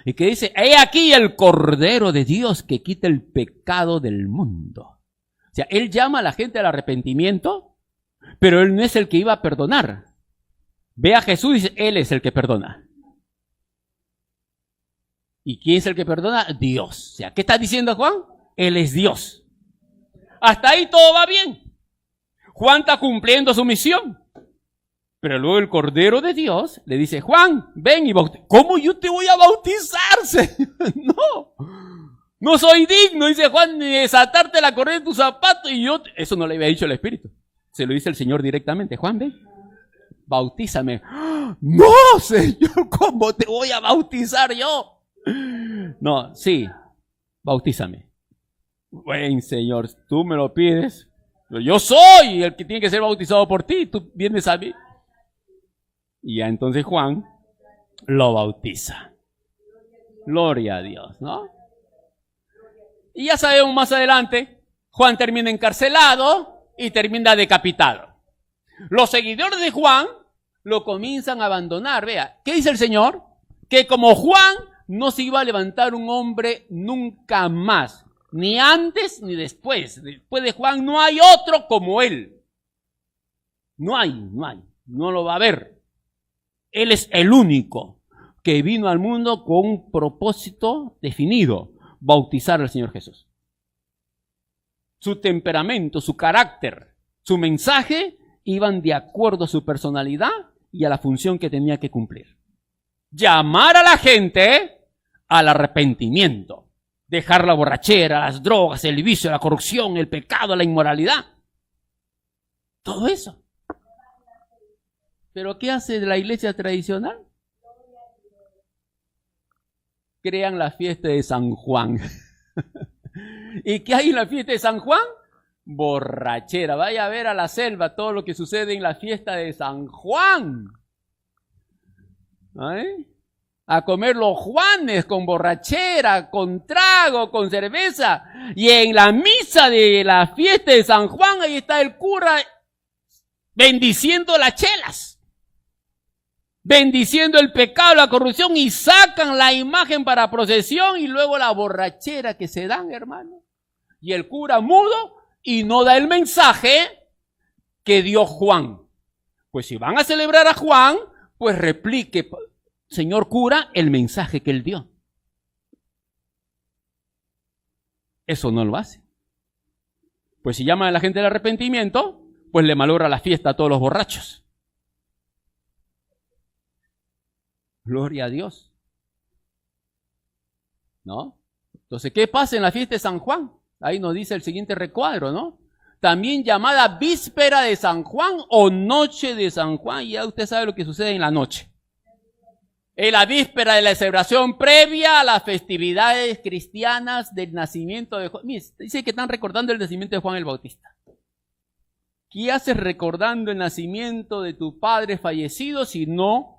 Y que dice, he aquí el Cordero de Dios que quita el pecado del mundo. O sea, él llama a la gente al arrepentimiento, pero él no es el que iba a perdonar. Ve a Jesús y dice, él es el que perdona. ¿Y quién es el que perdona? Dios. O sea, ¿qué está diciendo Juan? Él es Dios. Hasta ahí todo va bien. Juan está cumpliendo su misión. Pero luego el Cordero de Dios le dice, Juan, ven y bautiza. ¿Cómo yo te voy a bautizar, Señor? No soy digno, dice Juan, ni desatarte la correa de tus zapatos. Y yo, eso no le había dicho el Espíritu. Se lo dice el Señor directamente. Juan, ven, bautízame. No, Señor, ¿cómo te voy a bautizar yo? No, sí, bautízame. Buen Señor, tú me lo pides. Pero yo soy el que tiene que ser bautizado por ti. Tú vienes a mí. Y ya entonces Juan lo bautiza. Gloria a Dios, ¿no? Y ya sabemos más adelante, Juan termina encarcelado y termina decapitado. Los seguidores de Juan lo comienzan a abandonar. Vea, ¿qué dice el Señor? Que como Juan no se iba a levantar un hombre nunca más. Ni antes ni después. Después de Juan no hay otro como él. No hay. No lo va a haber. Él es el único que vino al mundo con un propósito definido. Bautizar al Señor Jesús. Su temperamento, su carácter, su mensaje iban de acuerdo a su personalidad y a la función que tenía que cumplir. Llamar a la gente al arrepentimiento. Dejar la borrachera, las drogas, el vicio, la corrupción, el pecado, la inmoralidad. Todo eso. ¿Pero qué hace la iglesia tradicional? Crean la fiesta de San Juan. ¿Y qué hay en la fiesta de San Juan? Borrachera. Vaya a ver a la selva todo lo que sucede en la fiesta de San Juan. ¿Eh? A comer los Juanes con borrachera, con trago, con cerveza. Y en la misa de la fiesta de San Juan, ahí está el cura bendiciendo las chelas. Bendiciendo el pecado, la corrupción, y sacan la imagen para procesión y luego la borrachera que se dan, hermano. Y el cura mudo y no da el mensaje que dio Juan. Pues si van a celebrar a Juan, pues replique, señor cura, el mensaje que él dio. Eso no lo hace. Pues si llaman a la gente al arrepentimiento, pues le malogra la fiesta a todos los borrachos. Gloria a Dios. ¿No? Entonces, ¿qué pasa en la fiesta de San Juan? Ahí nos dice el siguiente recuadro, ¿no? También llamada víspera de San Juan o noche de San Juan. Ya usted sabe lo que sucede en la noche. En la víspera de la celebración previa a las festividades cristianas del nacimiento de Juan. Mire, dice que están recordando el nacimiento de Juan el Bautista. ¿Qué haces recordando el nacimiento de tu padre fallecido si no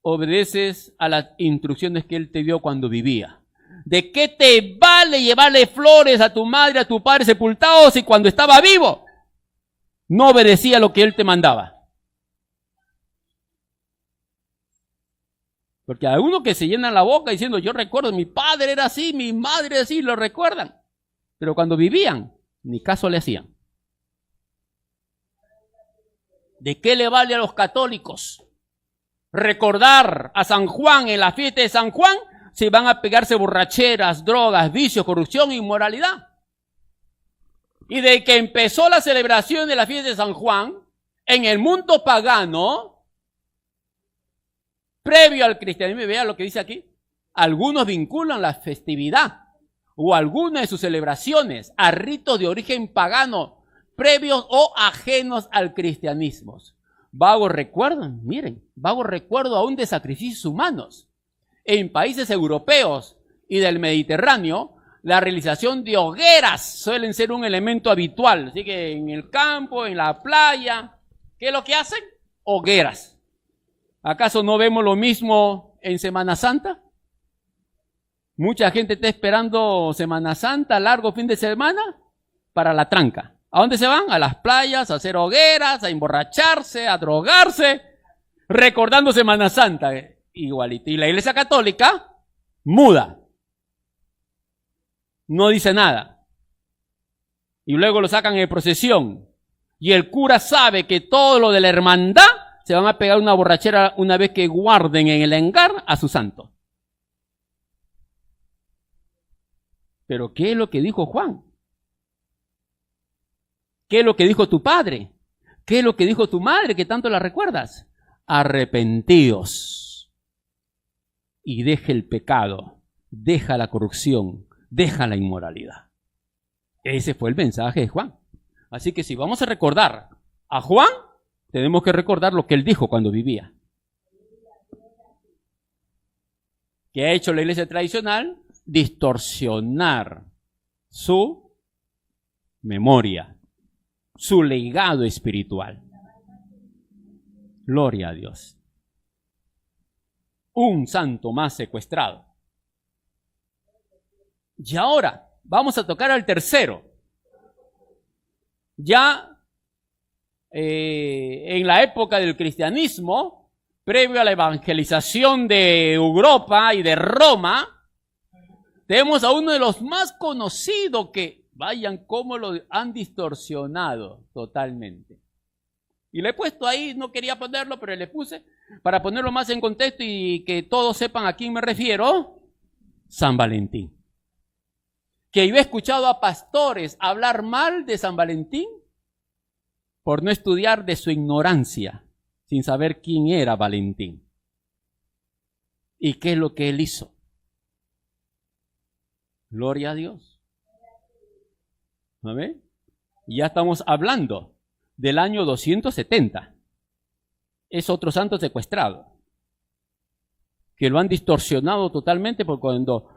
obedeces a las instrucciones que él te dio cuando vivía? ¿De qué te vale llevarle flores a tu madre, a tu padre sepultados si cuando estaba vivo no obedecía lo que él te mandaba? Porque hay algunos que se llenan la boca diciendo, yo recuerdo, mi padre era así, mi madre era así, lo recuerdan. Pero cuando vivían, ni caso le hacían. ¿De qué le vale a los católicos recordar a San Juan en la fiesta de San Juan si van a pegarse borracheras, drogas, vicios, corrupción e inmoralidad? Y de que empezó la celebración de la fiesta de San Juan, en el mundo pagano, previo al cristianismo, vea lo que dice aquí, algunos vinculan la festividad o alguna de sus celebraciones a ritos de origen pagano, previos o ajenos al cristianismo. Vago recuerdo, miren, vago recuerdo aún de sacrificios humanos. En países europeos y del Mediterráneo, la realización de hogueras suelen ser un elemento habitual. Así que en el campo, en la playa, ¿qué es lo que hacen? Hogueras. ¿Acaso no vemos lo mismo en Semana Santa? Mucha gente está esperando Semana Santa, largo fin de semana, para la tranca. ¿A dónde se van? A las playas, a hacer hogueras, a emborracharse, a drogarse, recordando Semana Santa. Igualito. Y la Iglesia Católica, muda. No dice nada. Y luego lo sacan en procesión. Y el cura sabe que todo lo de la hermandad se van a pegar una borrachera una vez que guarden en el hangar a su santo. Pero ¿qué es lo que dijo Juan? ¿Qué es lo que dijo tu padre? ¿Qué es lo que dijo tu madre que tanto la recuerdas? Arrepentíos y deja el pecado, deja la corrupción, deja la inmoralidad. Ese fue el mensaje de Juan. Así que si vamos a recordar a Juan, tenemos que recordar lo que él dijo cuando vivía. ¿Qué ha hecho la iglesia tradicional? Distorsionar su memoria, su legado espiritual. Gloria a Dios. Un santo más secuestrado. Y ahora vamos a tocar al tercero. Ya en la época del cristianismo, previo a la evangelización de Europa y de Roma, tenemos a uno de los más conocidos que, vayan cómo lo han distorsionado totalmente. Y le he puesto ahí, no quería ponerlo, pero le puse para ponerlo más en contexto y que todos sepan a quién me refiero. San Valentín. Que yo he escuchado a pastores hablar mal de San Valentín por no estudiar de su ignorancia, sin saber quién era Valentín y qué es lo que él hizo. Gloria a Dios. ¿Amén? Y ya estamos hablando del año 270. Es otro santo secuestrado, que lo han distorsionado totalmente, porque cuando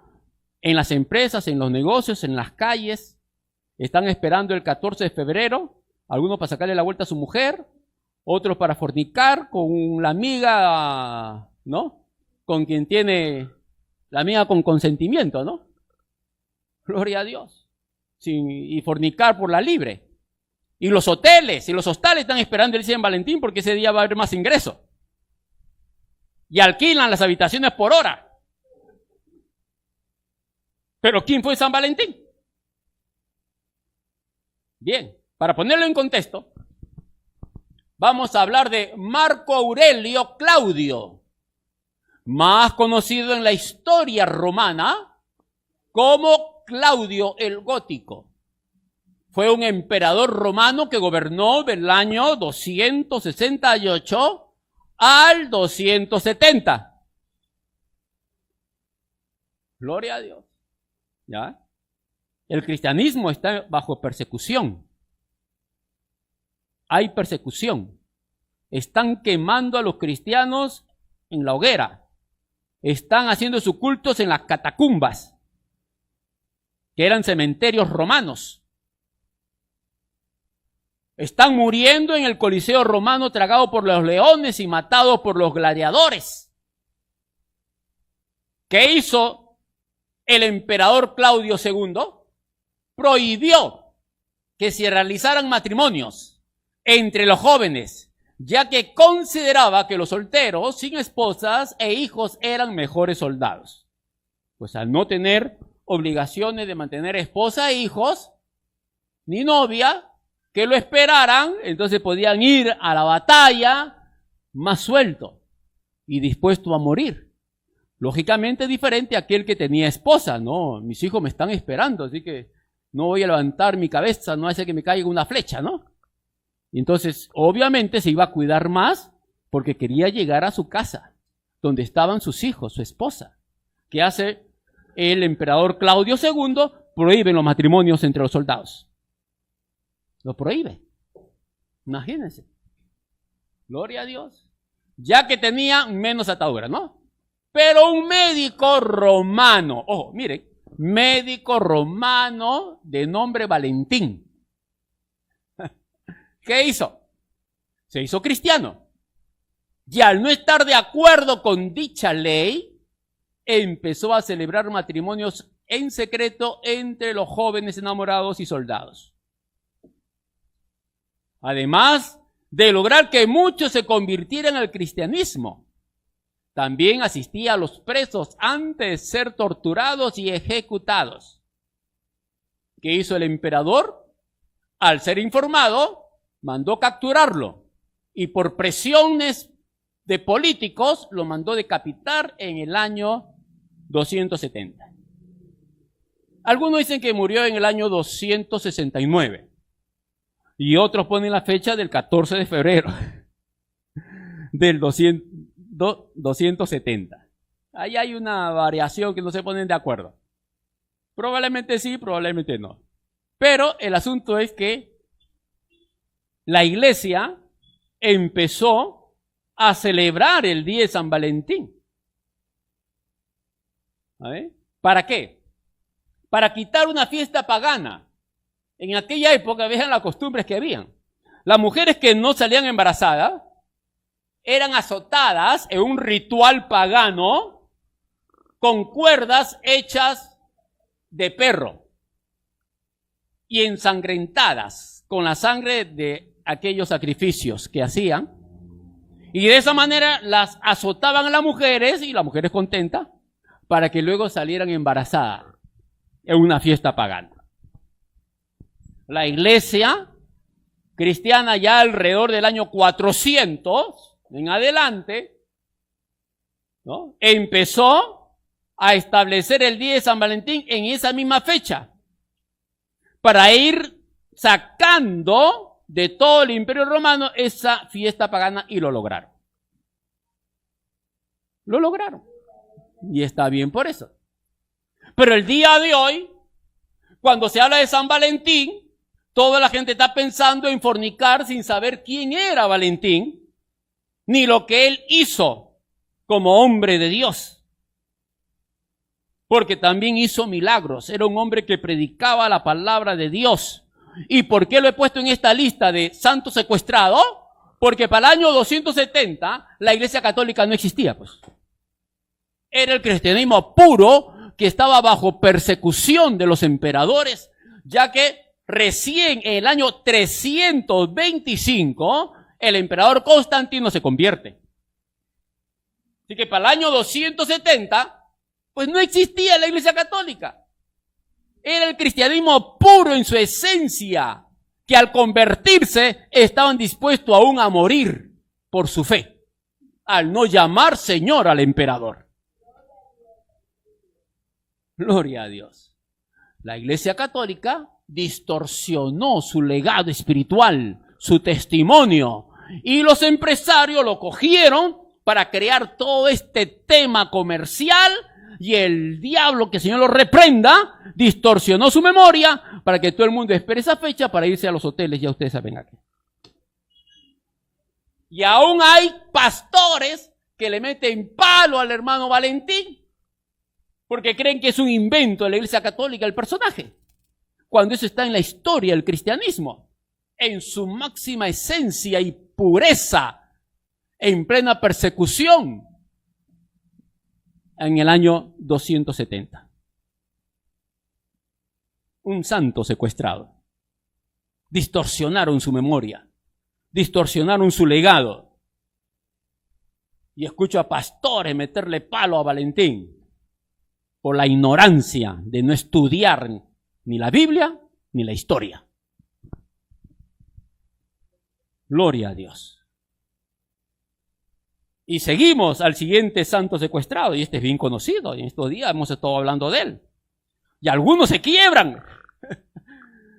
en las empresas, en los negocios, en las calles, están esperando el 14 de febrero, algunos para sacarle la vuelta a su mujer, otros para fornicar con la amiga, ¿no? Con quien tiene la amiga con consentimiento, ¿no? Gloria a Dios. Y fornicar por la libre. Y los hoteles y los hostales están esperando el San Valentín porque ese día va a haber más ingresos. Y alquilan las habitaciones por hora. ¿Pero quién fue San Valentín? Bien, para ponerlo en contexto, vamos a hablar de Marco Aurelio Claudio, más conocido en la historia romana como Claudio el Gótico. Fue un emperador romano que gobernó del año 268 al 270. Gloria a Dios. ¿Ya? El cristianismo está bajo persecución. Hay persecución. Están quemando a los cristianos en la hoguera. Están haciendo sus cultos en las catacumbas, que eran cementerios romanos. Están muriendo en el Coliseo romano, tragados por los leones y matados por los gladiadores. ¿Qué hizo el emperador Claudio II? Prohibió que se realizaran matrimonios entre los jóvenes, ya que consideraba que los solteros, sin esposas e hijos, eran mejores soldados. Pues al no tener obligaciones de mantener esposa e hijos, ni novia, que lo esperaran, entonces podían ir a la batalla más suelto y dispuesto a morir. Lógicamente diferente a aquel que tenía esposa, no, mis hijos me están esperando, así que no voy a levantar mi cabeza, no hace que me caiga una flecha, ¿no? Y entonces, obviamente se iba a cuidar más porque quería llegar a su casa, donde estaban sus hijos, su esposa. ¿Qué hace el emperador Claudio II? Prohíben los matrimonios entre los soldados. Lo prohíbe. Imagínense. Gloria a Dios. Ya que tenía menos atadura, ¿no? Pero un médico romano, ojo, miren, médico romano de nombre Valentín. ¿Qué hizo? Se hizo cristiano. Y al no estar de acuerdo con dicha ley, empezó a celebrar matrimonios en secreto entre los jóvenes enamorados y soldados. Además de lograr que muchos se convirtieran al cristianismo, también asistía a los presos antes de ser torturados y ejecutados. ¿Qué hizo el emperador? Al ser informado, mandó capturarlo y por presiones de políticos lo mandó decapitar en el año 270. Algunos dicen que murió en el año 269. Y otros ponen la fecha del 14 de febrero del 270. Ahí hay una variación que no se ponen de acuerdo. Probablemente sí, probablemente no. Pero el asunto es que la iglesia empezó a celebrar el día de San Valentín. ¿Para qué? para quitar una fiesta pagana. En aquella época, vean las costumbres que habían. Las mujeres que no salían embarazadas eran azotadas en un ritual pagano con cuerdas hechas de perro y ensangrentadas con la sangre de aquellos sacrificios que hacían. Y de esa manera las azotaban a las mujeres, y las mujeres contentas, para que luego salieran embarazadas en una fiesta pagana. La iglesia cristiana, ya alrededor del año 400 en adelante, ¿no?, empezó a establecer el día de San Valentín en esa misma fecha, para ir sacando de todo el Imperio Romano esa fiesta pagana, y lo lograron. Lo lograron. Y está bien por eso. Pero el día de hoy, cuando se habla de San Valentín, toda la gente está pensando en fornicar sin saber quién era Valentín, ni lo que él hizo como hombre de Dios. Porque también hizo milagros. Era un hombre que predicaba la palabra de Dios. ¿Y por qué lo he puesto en esta lista de santos secuestrados? Porque para el año 270 la Iglesia Católica no existía, pues. Era el cristianismo puro, que estaba bajo persecución de los emperadores, ya que recién en el año 325 el emperador Constantino se convierte. Así que para el año 270, pues no existía la Iglesia Católica. Era el cristianismo puro en su esencia, que al convertirse estaban dispuestos aún a morir por su fe, al no llamar Señor al emperador. Gloria a Dios. La Iglesia Católica distorsionó su legado espiritual, su testimonio, y los empresarios lo cogieron para crear todo este tema comercial. Y el diablo, que el Señor lo reprenda, distorsionó su memoria para que todo el mundo espere esa fecha para irse a los hoteles. Ya ustedes saben aquí. Y aún hay pastores que le meten palo al hermano Valentín porque creen que es un invento de la Iglesia Católica el personaje, cuando eso está en la historia del cristianismo, en su máxima esencia y pureza, en plena persecución, en el año 270. Un santo secuestrado. Distorsionaron su memoria, distorsionaron su legado. Y escucho a pastores meterle palo a Valentín por la ignorancia de no estudiar ni la Biblia ni la historia. Gloria a Dios. Y seguimos al siguiente santo secuestrado, y este es bien conocido, y en estos días hemos estado hablando de él. Y algunos se quiebran,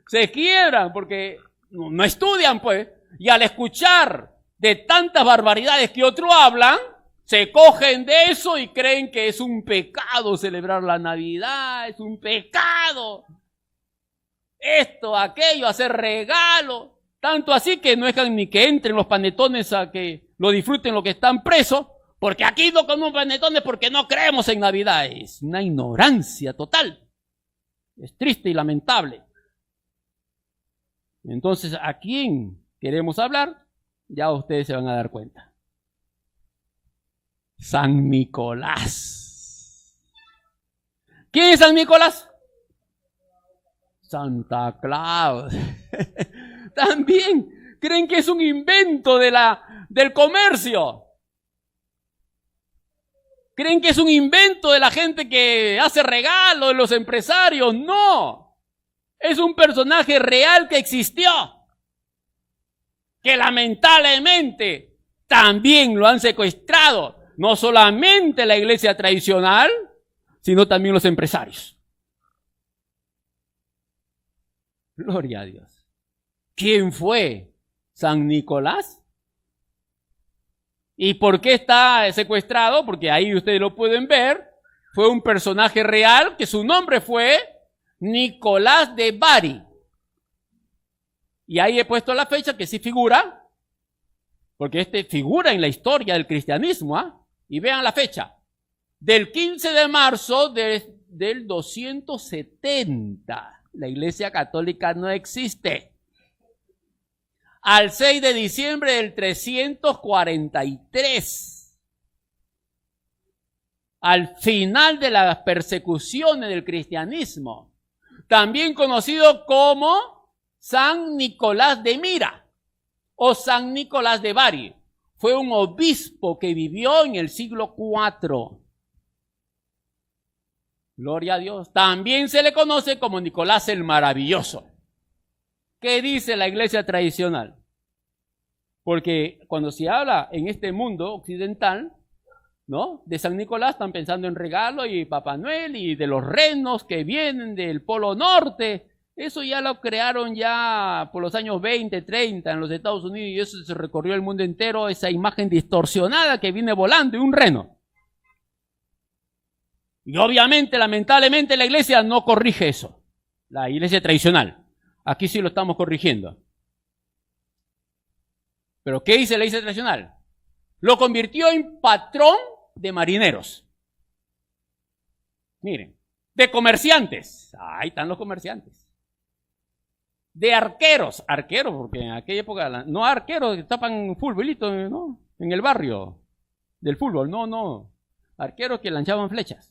se quiebran porque no estudian, pues, y al escuchar de tantas barbaridades que otros hablan, se cogen de eso y creen que es un pecado celebrar la Navidad, es un pecado. Esto, aquello, hacer regalos. Tanto así que no dejan ni que entren los panetones a que lo disfruten los que están presos, porque aquí no comemos panetones porque no creemos en Navidad. Es una ignorancia total. Es triste y lamentable. Entonces, ¿a quién queremos hablar? Ya ustedes se van a dar cuenta. San Nicolás. ¿Quién es San Nicolás? Santa Claus. También creen que es un invento del comercio. Creen que es un invento de la gente que hace regalos, de los empresarios. No. Es un personaje real que existió. Que lamentablemente también lo han secuestrado. No solamente la iglesia tradicional, sino también los empresarios. Gloria a Dios. ¿Quién fue San Nicolás? ¿Y por qué está secuestrado? Porque ahí ustedes lo pueden ver. Fue un personaje real que su nombre fue Nicolás de Bari. Y ahí he puesto la fecha que sí figura, porque figura en la historia del cristianismo, ¿ah? Y vean la fecha, del 15 de marzo del 270. La Iglesia Católica no existe. Al 6 de diciembre del 343. Al final de las persecuciones del cristianismo. También conocido como San Nicolás de Mira o San Nicolás de Bari. Fue un obispo que vivió en el siglo IV. Gloria a Dios. También se le conoce como Nicolás el Maravilloso. ¿Qué dice la iglesia tradicional? Porque cuando se habla en este mundo occidental, ¿no?, de San Nicolás, están pensando en regalo y Papá Noel y de los renos que vienen del Polo Norte. Eso ya lo crearon ya por los años 20, 30 en los Estados Unidos y eso se recorrió el mundo entero, esa imagen distorsionada que viene volando y un reno. Y obviamente, lamentablemente, la iglesia no corrige eso. La iglesia tradicional. Aquí sí lo estamos corrigiendo. ¿Pero qué dice la iglesia tradicional? Lo convirtió en patrón de marineros. Miren, de comerciantes. Ahí están los comerciantes. De arqueros. Arqueros, porque en aquella época, no arqueros que tapan futbolito, ¿no?, en el barrio del fútbol. No. Arqueros que lanzaban flechas.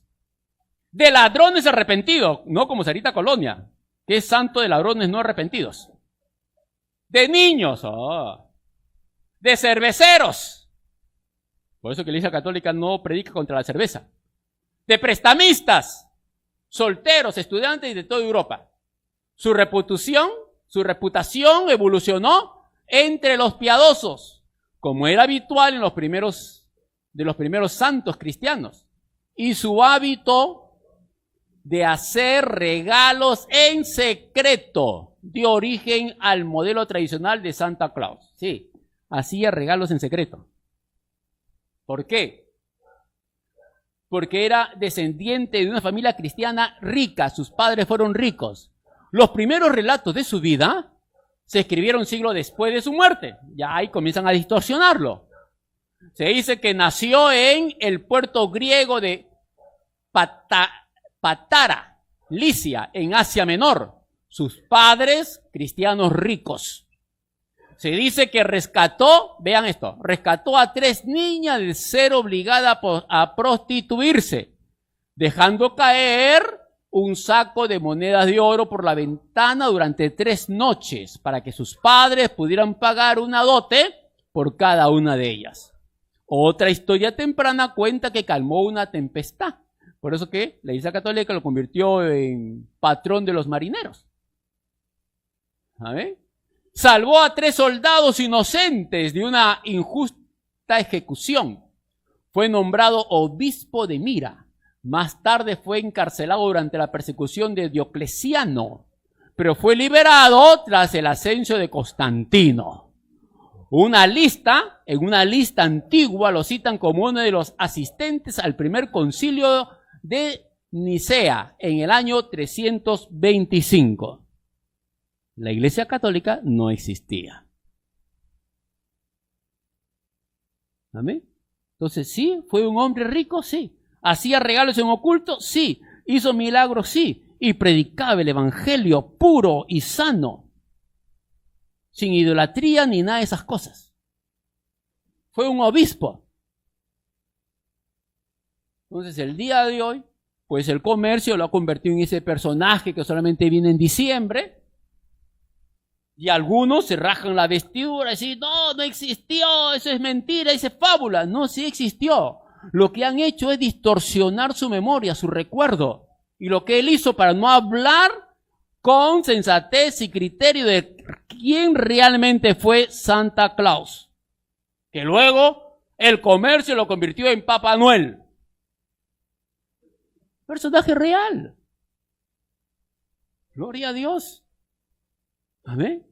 De ladrones arrepentidos, no como Sarita Colonia, que es santo de ladrones no arrepentidos. De niños, de cerveceros. Por eso que la Iglesia Católica no predica contra la cerveza. De prestamistas, solteros, estudiantes y de toda Europa. Su reputación evolucionó entre los piadosos, como era habitual en los primeros santos cristianos. Y su hábito de hacer regalos en secreto dio origen al modelo tradicional de Santa Claus. Sí, hacía regalos en secreto. ¿Por qué? Porque era descendiente de una familia cristiana rica, sus padres fueron ricos. Los primeros relatos de su vida se escribieron siglos después de su muerte. Ya ahí comienzan a distorsionarlo. Se dice que nació en el puerto griego de Patara, Licia, en Asia Menor. Sus padres, cristianos ricos. Se dice que rescató, vean esto, rescató a 3 niñas de ser obligada a prostituirse, dejando caer un saco de monedas de oro por la ventana durante 3 noches, para que sus padres pudieran pagar una dote por cada una de ellas. Otra historia temprana cuenta que calmó una tempestad. Por eso que la Iglesia Católica lo convirtió en patrón de los marineros. ¿Saben? Salvó a 3 soldados inocentes de una injusta ejecución. Fue nombrado obispo de Mira. Más tarde fue encarcelado durante la persecución de Diocleciano, pero fue liberado tras el ascenso de Constantino. En una lista antigua lo citan como uno de los asistentes al primer concilio de Nicea en el año 325. La Iglesia Católica no existía. ¿Amén? Entonces, sí, fue un hombre rico, sí. Hacía regalos en oculto, sí. Hizo milagros, sí. Y predicaba el evangelio puro y sano, sin idolatría ni nada de esas cosas. Fue un obispo. Entonces, el día de hoy, pues el comercio lo ha convertido en ese personaje que solamente viene en diciembre. Y algunos se rajan la vestidura y dicen, no existió, eso es mentira, eso es fábula. No, sí existió. Lo que han hecho es distorsionar su memoria, su recuerdo. Y lo que él hizo para no hablar con sensatez y criterio de quién realmente fue Santa Claus. Que luego el comercio lo convirtió en Papá Noel. Personaje real. Gloria a Dios. ¿Amén?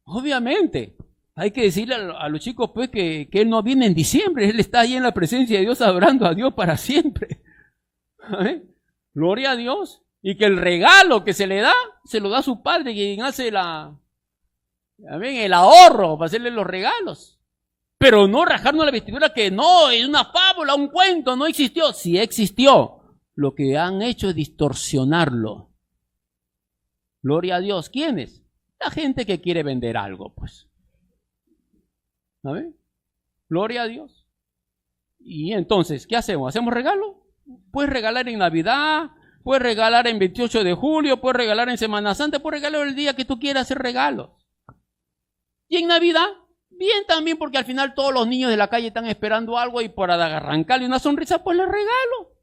Obviamente, hay que decirle a los chicos pues que él no viene en diciembre, él está ahí en la presencia de Dios adorando a Dios para siempre. ¿Amén? Gloria a Dios. Y que el regalo que se le da, se lo da a su padre, quien hace el ahorro para hacerle los regalos. Pero no rajarnos la vestidura que no, es una fábula, un cuento, no existió. Sí existió. Lo que han hecho es distorsionarlo. Gloria a Dios. ¿Quiénes? La gente que quiere vender algo, pues. ¿Sabes? Gloria a Dios. Y entonces, ¿qué hacemos? ¿Hacemos regalo? Puedes regalar en Navidad, puedes regalar en 28 de julio, puedes regalar en Semana Santa, puedes regalar el día que tú quieras hacer regalos. Y en Navidad, bien también, porque al final todos los niños de la calle están esperando algo y por arrancarle una sonrisa, pues les regalo.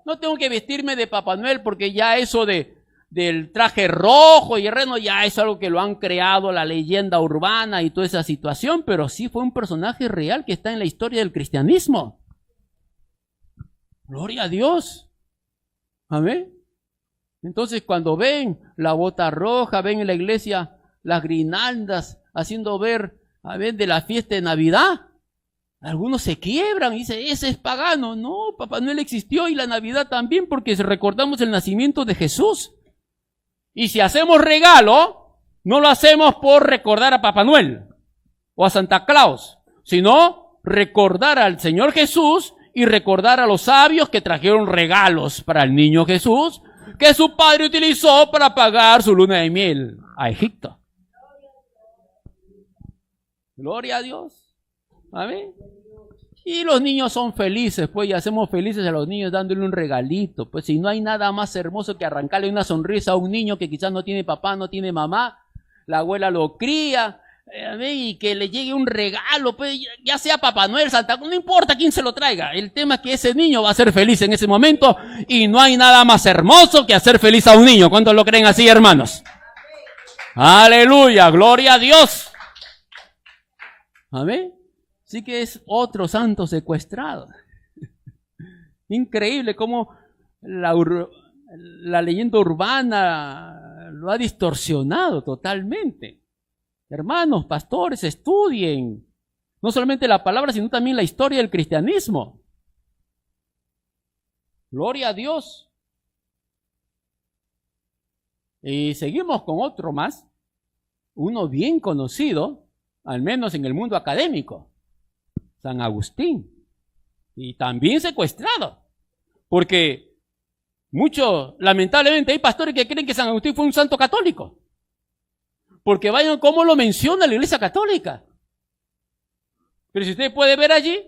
No tengo que vestirme de Papá Noel porque ya eso del traje rojo y reno ya es algo que lo han creado la leyenda urbana y toda esa situación, pero sí fue un personaje real que está en la historia del cristianismo. Gloria a Dios. Amén. Entonces cuando ven la bota roja, ven en la iglesia las grinaldas haciendo ver de la fiesta de Navidad, algunos se quiebran y dicen, ese es pagano. No, Papá Noel existió y la Navidad también porque recordamos el nacimiento de Jesús. Y si hacemos regalo, no lo hacemos por recordar a Papá Noel o a Santa Claus, sino recordar al Señor Jesús y recordar a los sabios que trajeron regalos para el niño Jesús que su padre utilizó para pagar su luna de miel a Egipto. Gloria a Dios. Amén. Y los niños son felices, pues, y hacemos felices a los niños dándole un regalito. Pues si no hay nada más hermoso que arrancarle una sonrisa a un niño que quizás no tiene papá, no tiene mamá, la abuela lo cría, y que le llegue un regalo, pues ya sea Papá Noel, Santa Claus, no importa quién se lo traiga. El tema es que ese niño va a ser feliz en ese momento y no hay nada más hermoso que hacer feliz a un niño. ¿Cuántos lo creen así, hermanos? Aleluya, gloria a Dios. Amén. Sí que es otro santo secuestrado. Increíble cómo la leyenda urbana lo ha distorsionado totalmente. Hermanos, pastores, estudien no solamente la palabra, sino también la historia del cristianismo. Gloria a Dios. Y seguimos con otro más, uno bien conocido, al menos en el mundo académico, San Agustín, y también secuestrado, porque lamentablemente hay pastores que creen que San Agustín fue un santo católico, porque vayan cómo lo menciona la Iglesia Católica. Pero si usted puede ver allí,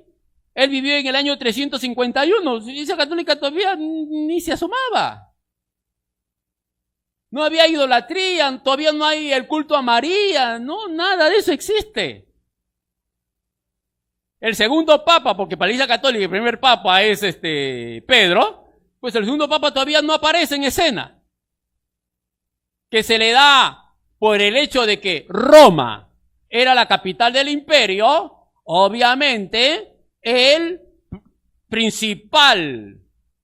él vivió en el año 351, la Iglesia Católica todavía ni se asomaba. No había idolatría, todavía no hay el culto a María, no, nada de eso existe. El segundo papa, porque para la Iglesia Católica el primer papa es Pedro, pues el segundo papa todavía no aparece en escena. Que se le da por el hecho de que Roma era la capital del imperio, obviamente el principal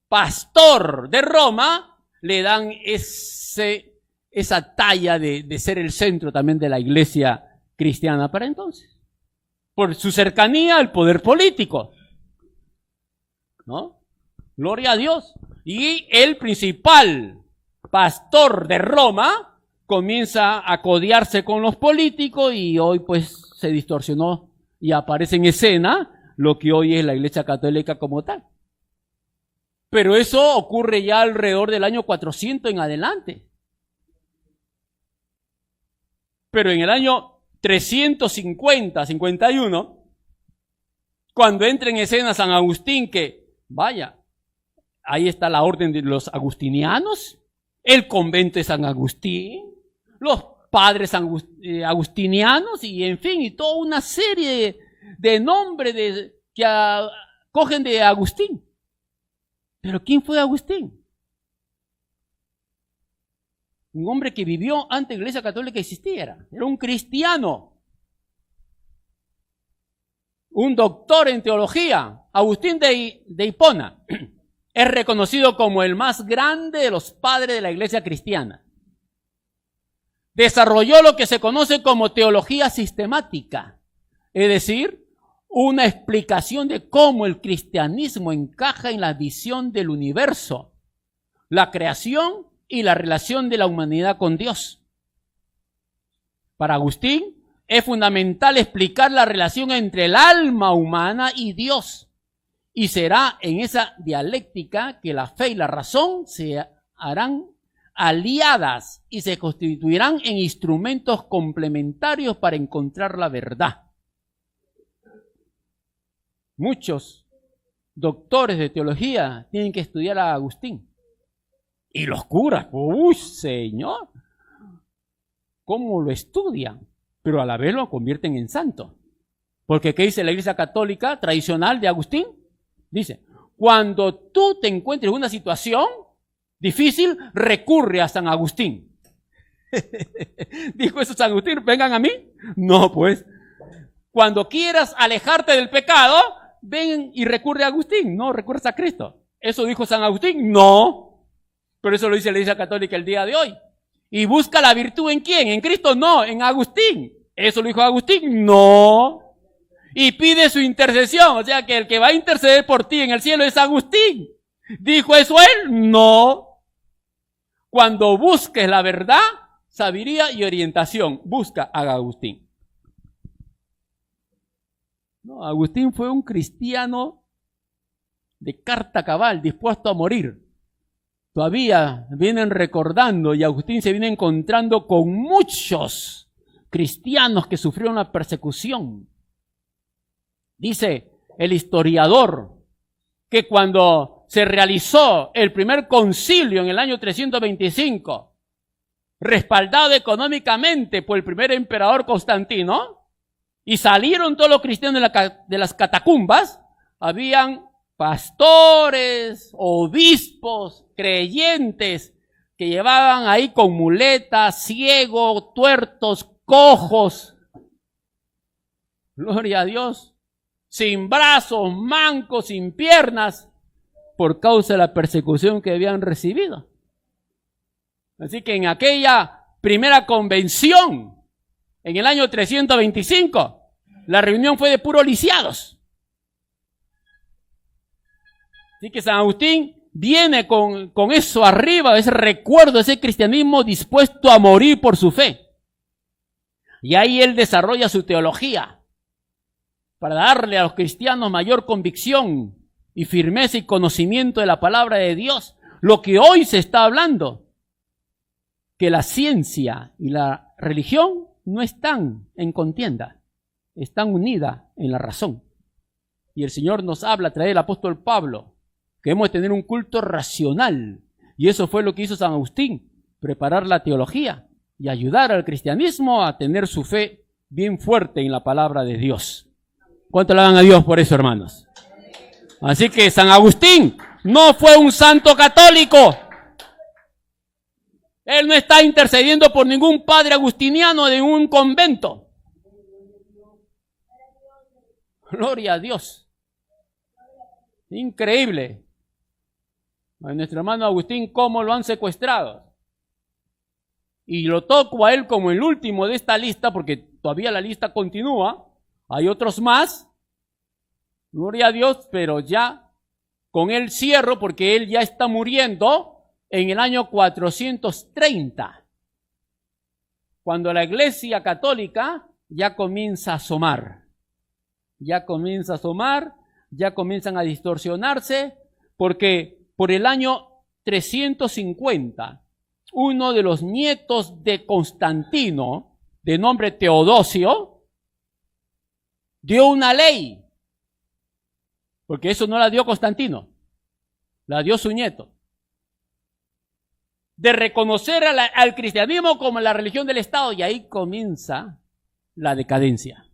pastor de Roma le dan esa talla de ser el centro también de la iglesia cristiana para entonces, por su cercanía al poder político, ¿no? Gloria a Dios. Y el principal pastor de Roma comienza a codearse con los políticos y hoy pues se distorsionó y aparece en escena lo que hoy es la Iglesia Católica como tal. Pero eso ocurre ya alrededor del año 400 en adelante. Pero en el año 350, 51, cuando entra en escena San Agustín, que vaya, ahí está la orden de los agustinianos, el convento de San Agustín, los padres agustinianos y en fin, y toda una serie de nombres que cogen de Agustín. ¿Pero quién fue Agustín? Un hombre que vivió antes de la Iglesia Católica existiera. Era un cristiano. Un doctor en teología. Agustín de Hipona. Es reconocido como el más grande de los padres de la Iglesia cristiana. Desarrolló lo que se conoce como teología sistemática. Es decir, una explicación de cómo el cristianismo encaja en la visión del universo, la creación y la relación de la humanidad con Dios. Para Agustín, es fundamental explicar la relación entre el alma humana y Dios. Y será en esa dialéctica que la fe y la razón se harán aliadas y se constituirán en instrumentos complementarios para encontrar la verdad. Muchos doctores de teología tienen que estudiar a Agustín. Y los curas, ¡uy, señor! ¿Cómo lo estudian? Pero a la vez lo convierten en santo. Porque ¿qué dice la Iglesia Católica tradicional de Agustín? Dice, cuando tú te encuentres en una situación difícil, recurre a San Agustín. ¿Dijo eso San Agustín? ¿Vengan a mí? No, pues. Cuando quieras alejarte del pecado, ven y recurre a Agustín. No, recurres a Cristo. ¿Eso dijo San Agustín? No. Pero eso lo dice la Iglesia Católica el día de hoy. ¿Y busca la virtud en quién? ¿En Cristo? No, en Agustín. ¿Eso lo dijo Agustín? No. Y pide su intercesión. O sea que el que va a interceder por ti en el cielo es Agustín. ¿Dijo eso él? No. Cuando busques la verdad, sabiduría y orientación, busca a Agustín. No, Agustín fue un cristiano de carta cabal, dispuesto a morir. Todavía vienen recordando y Agustín se viene encontrando con muchos cristianos que sufrieron la persecución. Dice el historiador que cuando se realizó el primer concilio en el año 325, respaldado económicamente por el primer emperador Constantino, y salieron todos los cristianos de las catacumbas, habían pastores, obispos, creyentes, que llevaban ahí con muletas, ciegos, tuertos, cojos. Gloria a Dios. Sin brazos, mancos, sin piernas, por causa de la persecución que habían recibido. Así que en aquella primera convención, en el año 325, la reunión fue de puros lisiados. Así que San Agustín viene con eso arriba, ese recuerdo, ese cristianismo dispuesto a morir por su fe. Y ahí él desarrolla su teología para darle a los cristianos mayor convicción y firmeza y conocimiento de la palabra de Dios. Lo que hoy se está hablando, que la ciencia y la religión no están en contienda, están unidas en la razón. Y el Señor nos habla a través del apóstol Pablo, que hemos de tener un culto racional. Y eso fue lo que hizo San Agustín, preparar la teología y ayudar al cristianismo a tener su fe bien fuerte en la palabra de Dios. ¿Cuánto le dan a Dios por eso, hermanos? Así que San Agustín no fue un santo católico. Él no está intercediendo por ningún padre agustiniano de un convento. Gloria a Dios. Increíble. A nuestro hermano Agustín, cómo lo han secuestrado. Y lo toco a él como el último de esta lista, porque todavía la lista continúa. Hay otros más. Gloria a Dios, pero ya con él cierro, porque él ya está muriendo en el año 430. Cuando la Iglesia Católica ya comienza a asomar. Ya comienza a asomar, ya comienzan a distorsionarse, porque por el año 350, uno de los nietos de Constantino, de nombre Teodosio, dio una ley, porque eso no la dio Constantino, la dio su nieto, de reconocer al cristianismo como la religión del Estado, y ahí comienza la decadencia.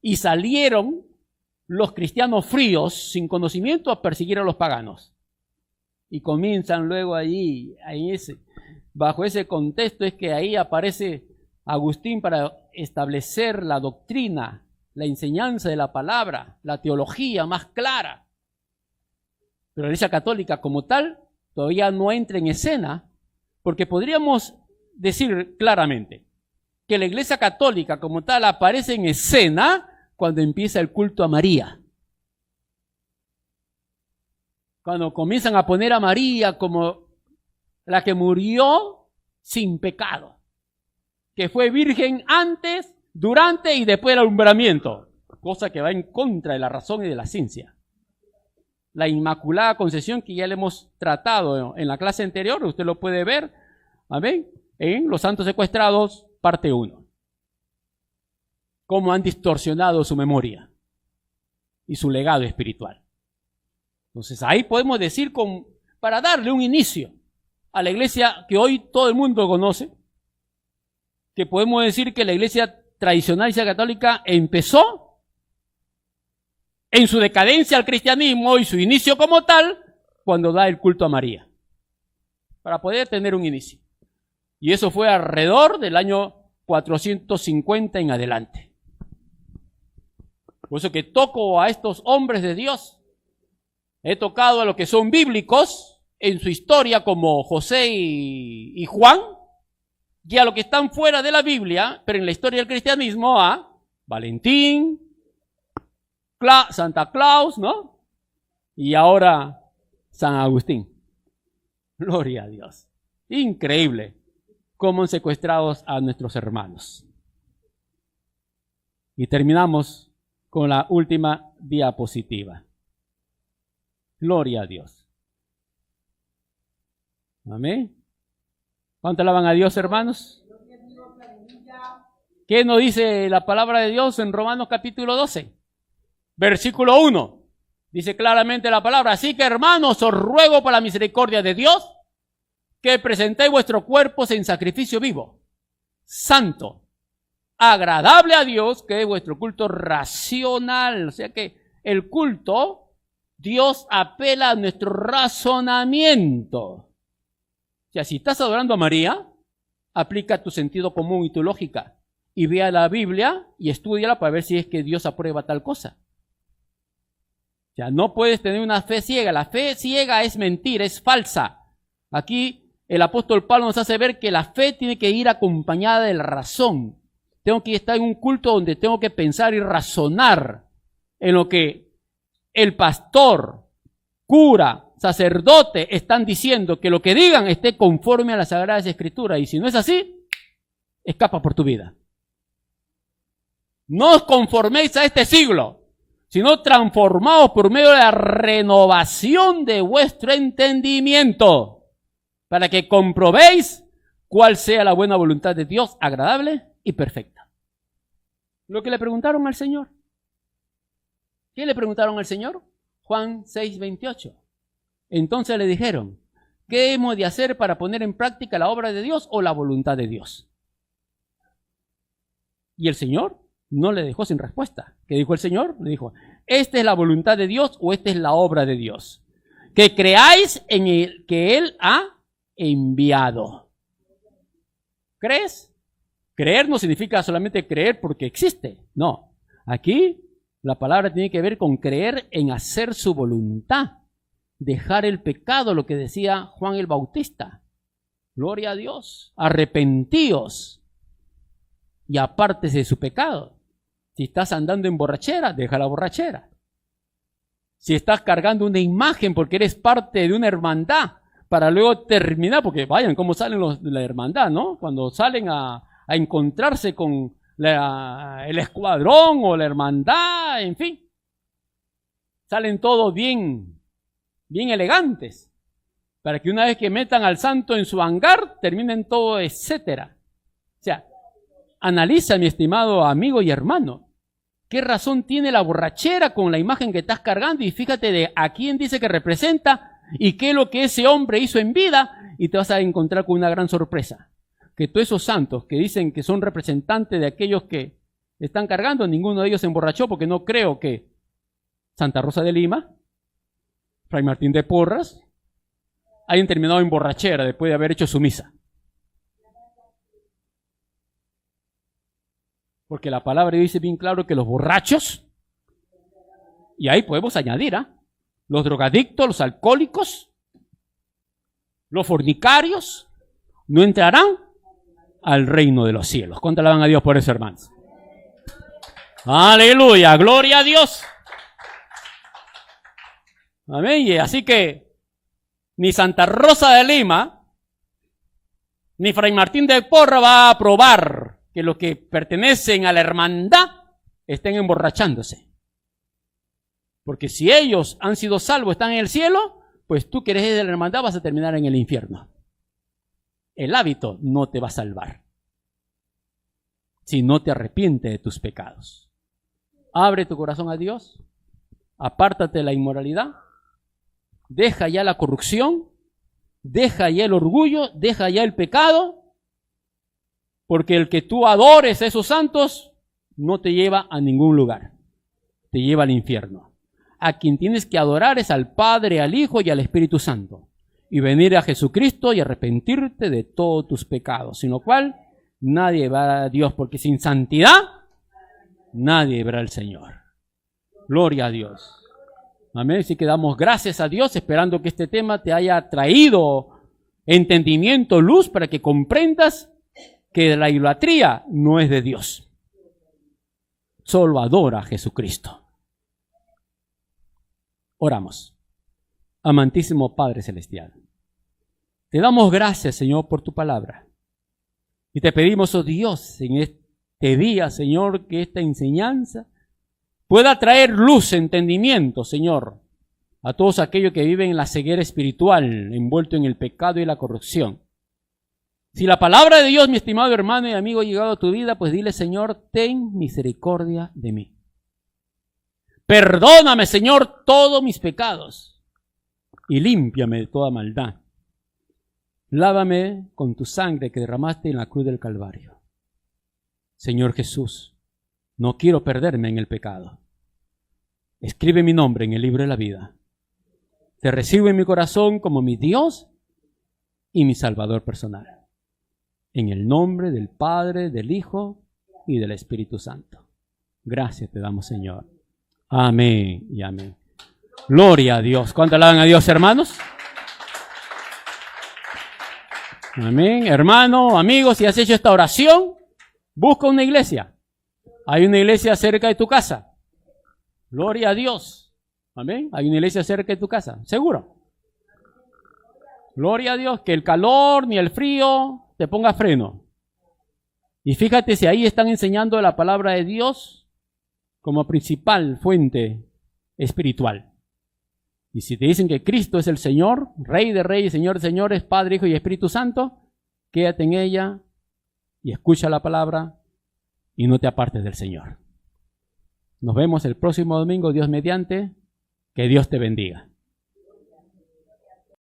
Y salieron los cristianos fríos, sin conocimiento, a perseguir a los paganos. Y comienzan luego allí, bajo ese contexto es que ahí aparece Agustín para establecer la doctrina, la enseñanza de la palabra, la teología más clara. Pero la Iglesia Católica como tal todavía no entra en escena, porque podríamos decir claramente que la Iglesia Católica como tal aparece en escena cuando empieza el culto a María. Cuando comienzan a poner a María como la que murió sin pecado. que fue virgen antes, durante y después del alumbramiento, cosa que va en contra de la razón y de la ciencia. La Inmaculada Concepción, que ya le hemos tratado en la clase anterior, usted lo puede ver, amén, en Los Santos Secuestrados, parte 1. Cómo han distorsionado su memoria y su legado espiritual. Entonces ahí podemos decir, para darle un inicio a la iglesia que hoy todo el mundo conoce, que podemos decir que la iglesia tradicional y católica empezó en su decadencia al cristianismo y su inicio como tal, cuando da el culto a María, para poder tener un inicio. Y eso fue alrededor del año 450 en adelante. Por eso que toco a estos hombres de Dios, he tocado a los que son bíblicos en su historia como José y Juan, y a los que están fuera de la Biblia, pero en la historia del cristianismo, a Valentín, Santa Claus, ¿no? Y ahora San Agustín. Gloria a Dios. Increíble cómo han secuestrado a nuestros hermanos. Y terminamos con la última diapositiva. Gloria a Dios. Amén. ¿Cuánto alaban a Dios, hermanos? ¿Qué nos dice la palabra de Dios en Romanos capítulo 12? Versículo 1. Dice claramente la palabra: así que, hermanos, os ruego por la misericordia de Dios que presentéis vuestros cuerpos en sacrificio vivo, santo, agradable a Dios, que es vuestro culto racional. O sea que el culto, Dios apela a nuestro razonamiento. O sea, si estás adorando a María, aplica tu sentido común y tu lógica y ve a la Biblia y estúdiala para ver si es que Dios aprueba tal cosa. O sea, no puedes tener una fe ciega. La fe ciega es mentira, es falsa. Aquí el apóstol Pablo nos hace ver que la fe tiene que ir acompañada de la razón. Tengo que estar en un culto donde tengo que pensar y razonar en lo que el pastor, cura, sacerdote están diciendo, que lo que digan esté conforme a las Sagradas Escrituras. Y si no es así, escapa por tu vida. No os conforméis a este siglo, sino transformaos por medio de la renovación de vuestro entendimiento, para que comprobéis cuál sea la buena voluntad de Dios, agradable y perfecta. Lo que le preguntaron al Señor. ¿Qué le preguntaron al Señor? Juan 6:28. Entonces le dijeron: ¿qué hemos de hacer para poner en práctica la obra de Dios o la voluntad de Dios? Y el Señor no le dejó sin respuesta. ¿Qué dijo el Señor? Le dijo: ¿esta es la voluntad de Dios o esta es la obra de Dios? Que creáis en el que Él ha enviado. ¿Crees? Creer no significa solamente creer porque existe. No. Aquí la palabra tiene que ver con creer en hacer su voluntad. Dejar el pecado, lo que decía Juan el Bautista. Gloria a Dios. Arrepentíos y apártese de su pecado. Si estás andando en borrachera, deja la borrachera. Si estás cargando una imagen porque eres parte de una hermandad, para luego terminar, porque vayan cómo salen los de la hermandad, ¿no? Cuando salen a encontrarse con el escuadrón o la hermandad, en fin. Salen todos bien elegantes, para que una vez que metan al santo en su hangar, terminen todo, etcétera. O sea, analiza, mi estimado amigo y hermano, qué razón tiene la borrachera con la imagen que estás cargando, y fíjate de a quién dice que representa y qué es lo que ese hombre hizo en vida, y te vas a encontrar con una gran sorpresa. Que todos esos santos que dicen que son representantes de aquellos que están cargando, ninguno de ellos se emborrachó, porque no creo que Santa Rosa de Lima, Fray Martín de Porras, hayan terminado en borrachera después de haber hecho su misa. Porque la palabra dice bien claro que los borrachos, y ahí podemos añadir, los drogadictos, los alcohólicos, los fornicarios, no entrarán al reino de los cielos. ¿Cuánto alaban a Dios por eso, hermanos? Aleluya, gloria a Dios. Amén. Y así que ni Santa Rosa de Lima, ni Fray Martín de Porra va a aprobar que los que pertenecen a la hermandad estén emborrachándose. Porque si ellos han sido salvos, están en el cielo, pues tú que eres de la hermandad vas a terminar en el infierno. El hábito no te va a salvar si no te arrepientes de tus pecados. Abre tu corazón a Dios, apártate de la inmoralidad, deja ya la corrupción, deja ya el orgullo, deja ya el pecado, porque el que tú adores a esos santos no te lleva a ningún lugar, te lleva al infierno. A quien tienes que adorar es al Padre, al Hijo y al Espíritu Santo, y venir a Jesucristo y arrepentirte de todos tus pecados, sin lo cual nadie va a Dios, porque sin santidad nadie verá al Señor. Gloria a Dios. Amén. Así que damos gracias a Dios, esperando que este tema te haya traído entendimiento, luz, para que comprendas que la idolatría no es de Dios. Solo adora a Jesucristo. Oramos. Amantísimo Padre Celestial, te damos gracias, Señor, por tu palabra. Y te pedimos, oh Dios, en este día, Señor, que esta enseñanza pueda traer luz, entendimiento, Señor, a todos aquellos que viven en la ceguera espiritual, envuelto en el pecado y la corrupción. Si la palabra de Dios, mi estimado hermano y amigo, ha llegado a tu vida, pues dile, Señor, ten misericordia de mí. Perdóname, Señor, todos mis pecados y límpiame de toda maldad. Lávame con tu sangre que derramaste en la cruz del Calvario. Señor Jesús, no quiero perderme en el pecado. Escribe mi nombre en el libro de la vida. Te recibo en mi corazón como mi Dios y mi Salvador personal. En el nombre del Padre, del Hijo y del Espíritu Santo. Gracias te damos, Señor. Amén y amén. Gloria a Dios. ¿Cuánto alaban a Dios, hermanos? Amén. Hermano, amigos, si has hecho esta oración, busca una iglesia. Hay una iglesia cerca de tu casa. Gloria a Dios. Amén. Hay una iglesia cerca de tu casa. ¿Seguro? Gloria a Dios. Que el calor ni el frío te ponga freno. Y fíjate si ahí están enseñando la palabra de Dios como principal fuente espiritual. Y si te dicen que Cristo es el Señor, Rey de Reyes, Señor de Señores, Padre, Hijo y Espíritu Santo, quédate en ella y escucha la palabra y no te apartes del Señor. Nos vemos el próximo domingo, Dios mediante. Que Dios te bendiga.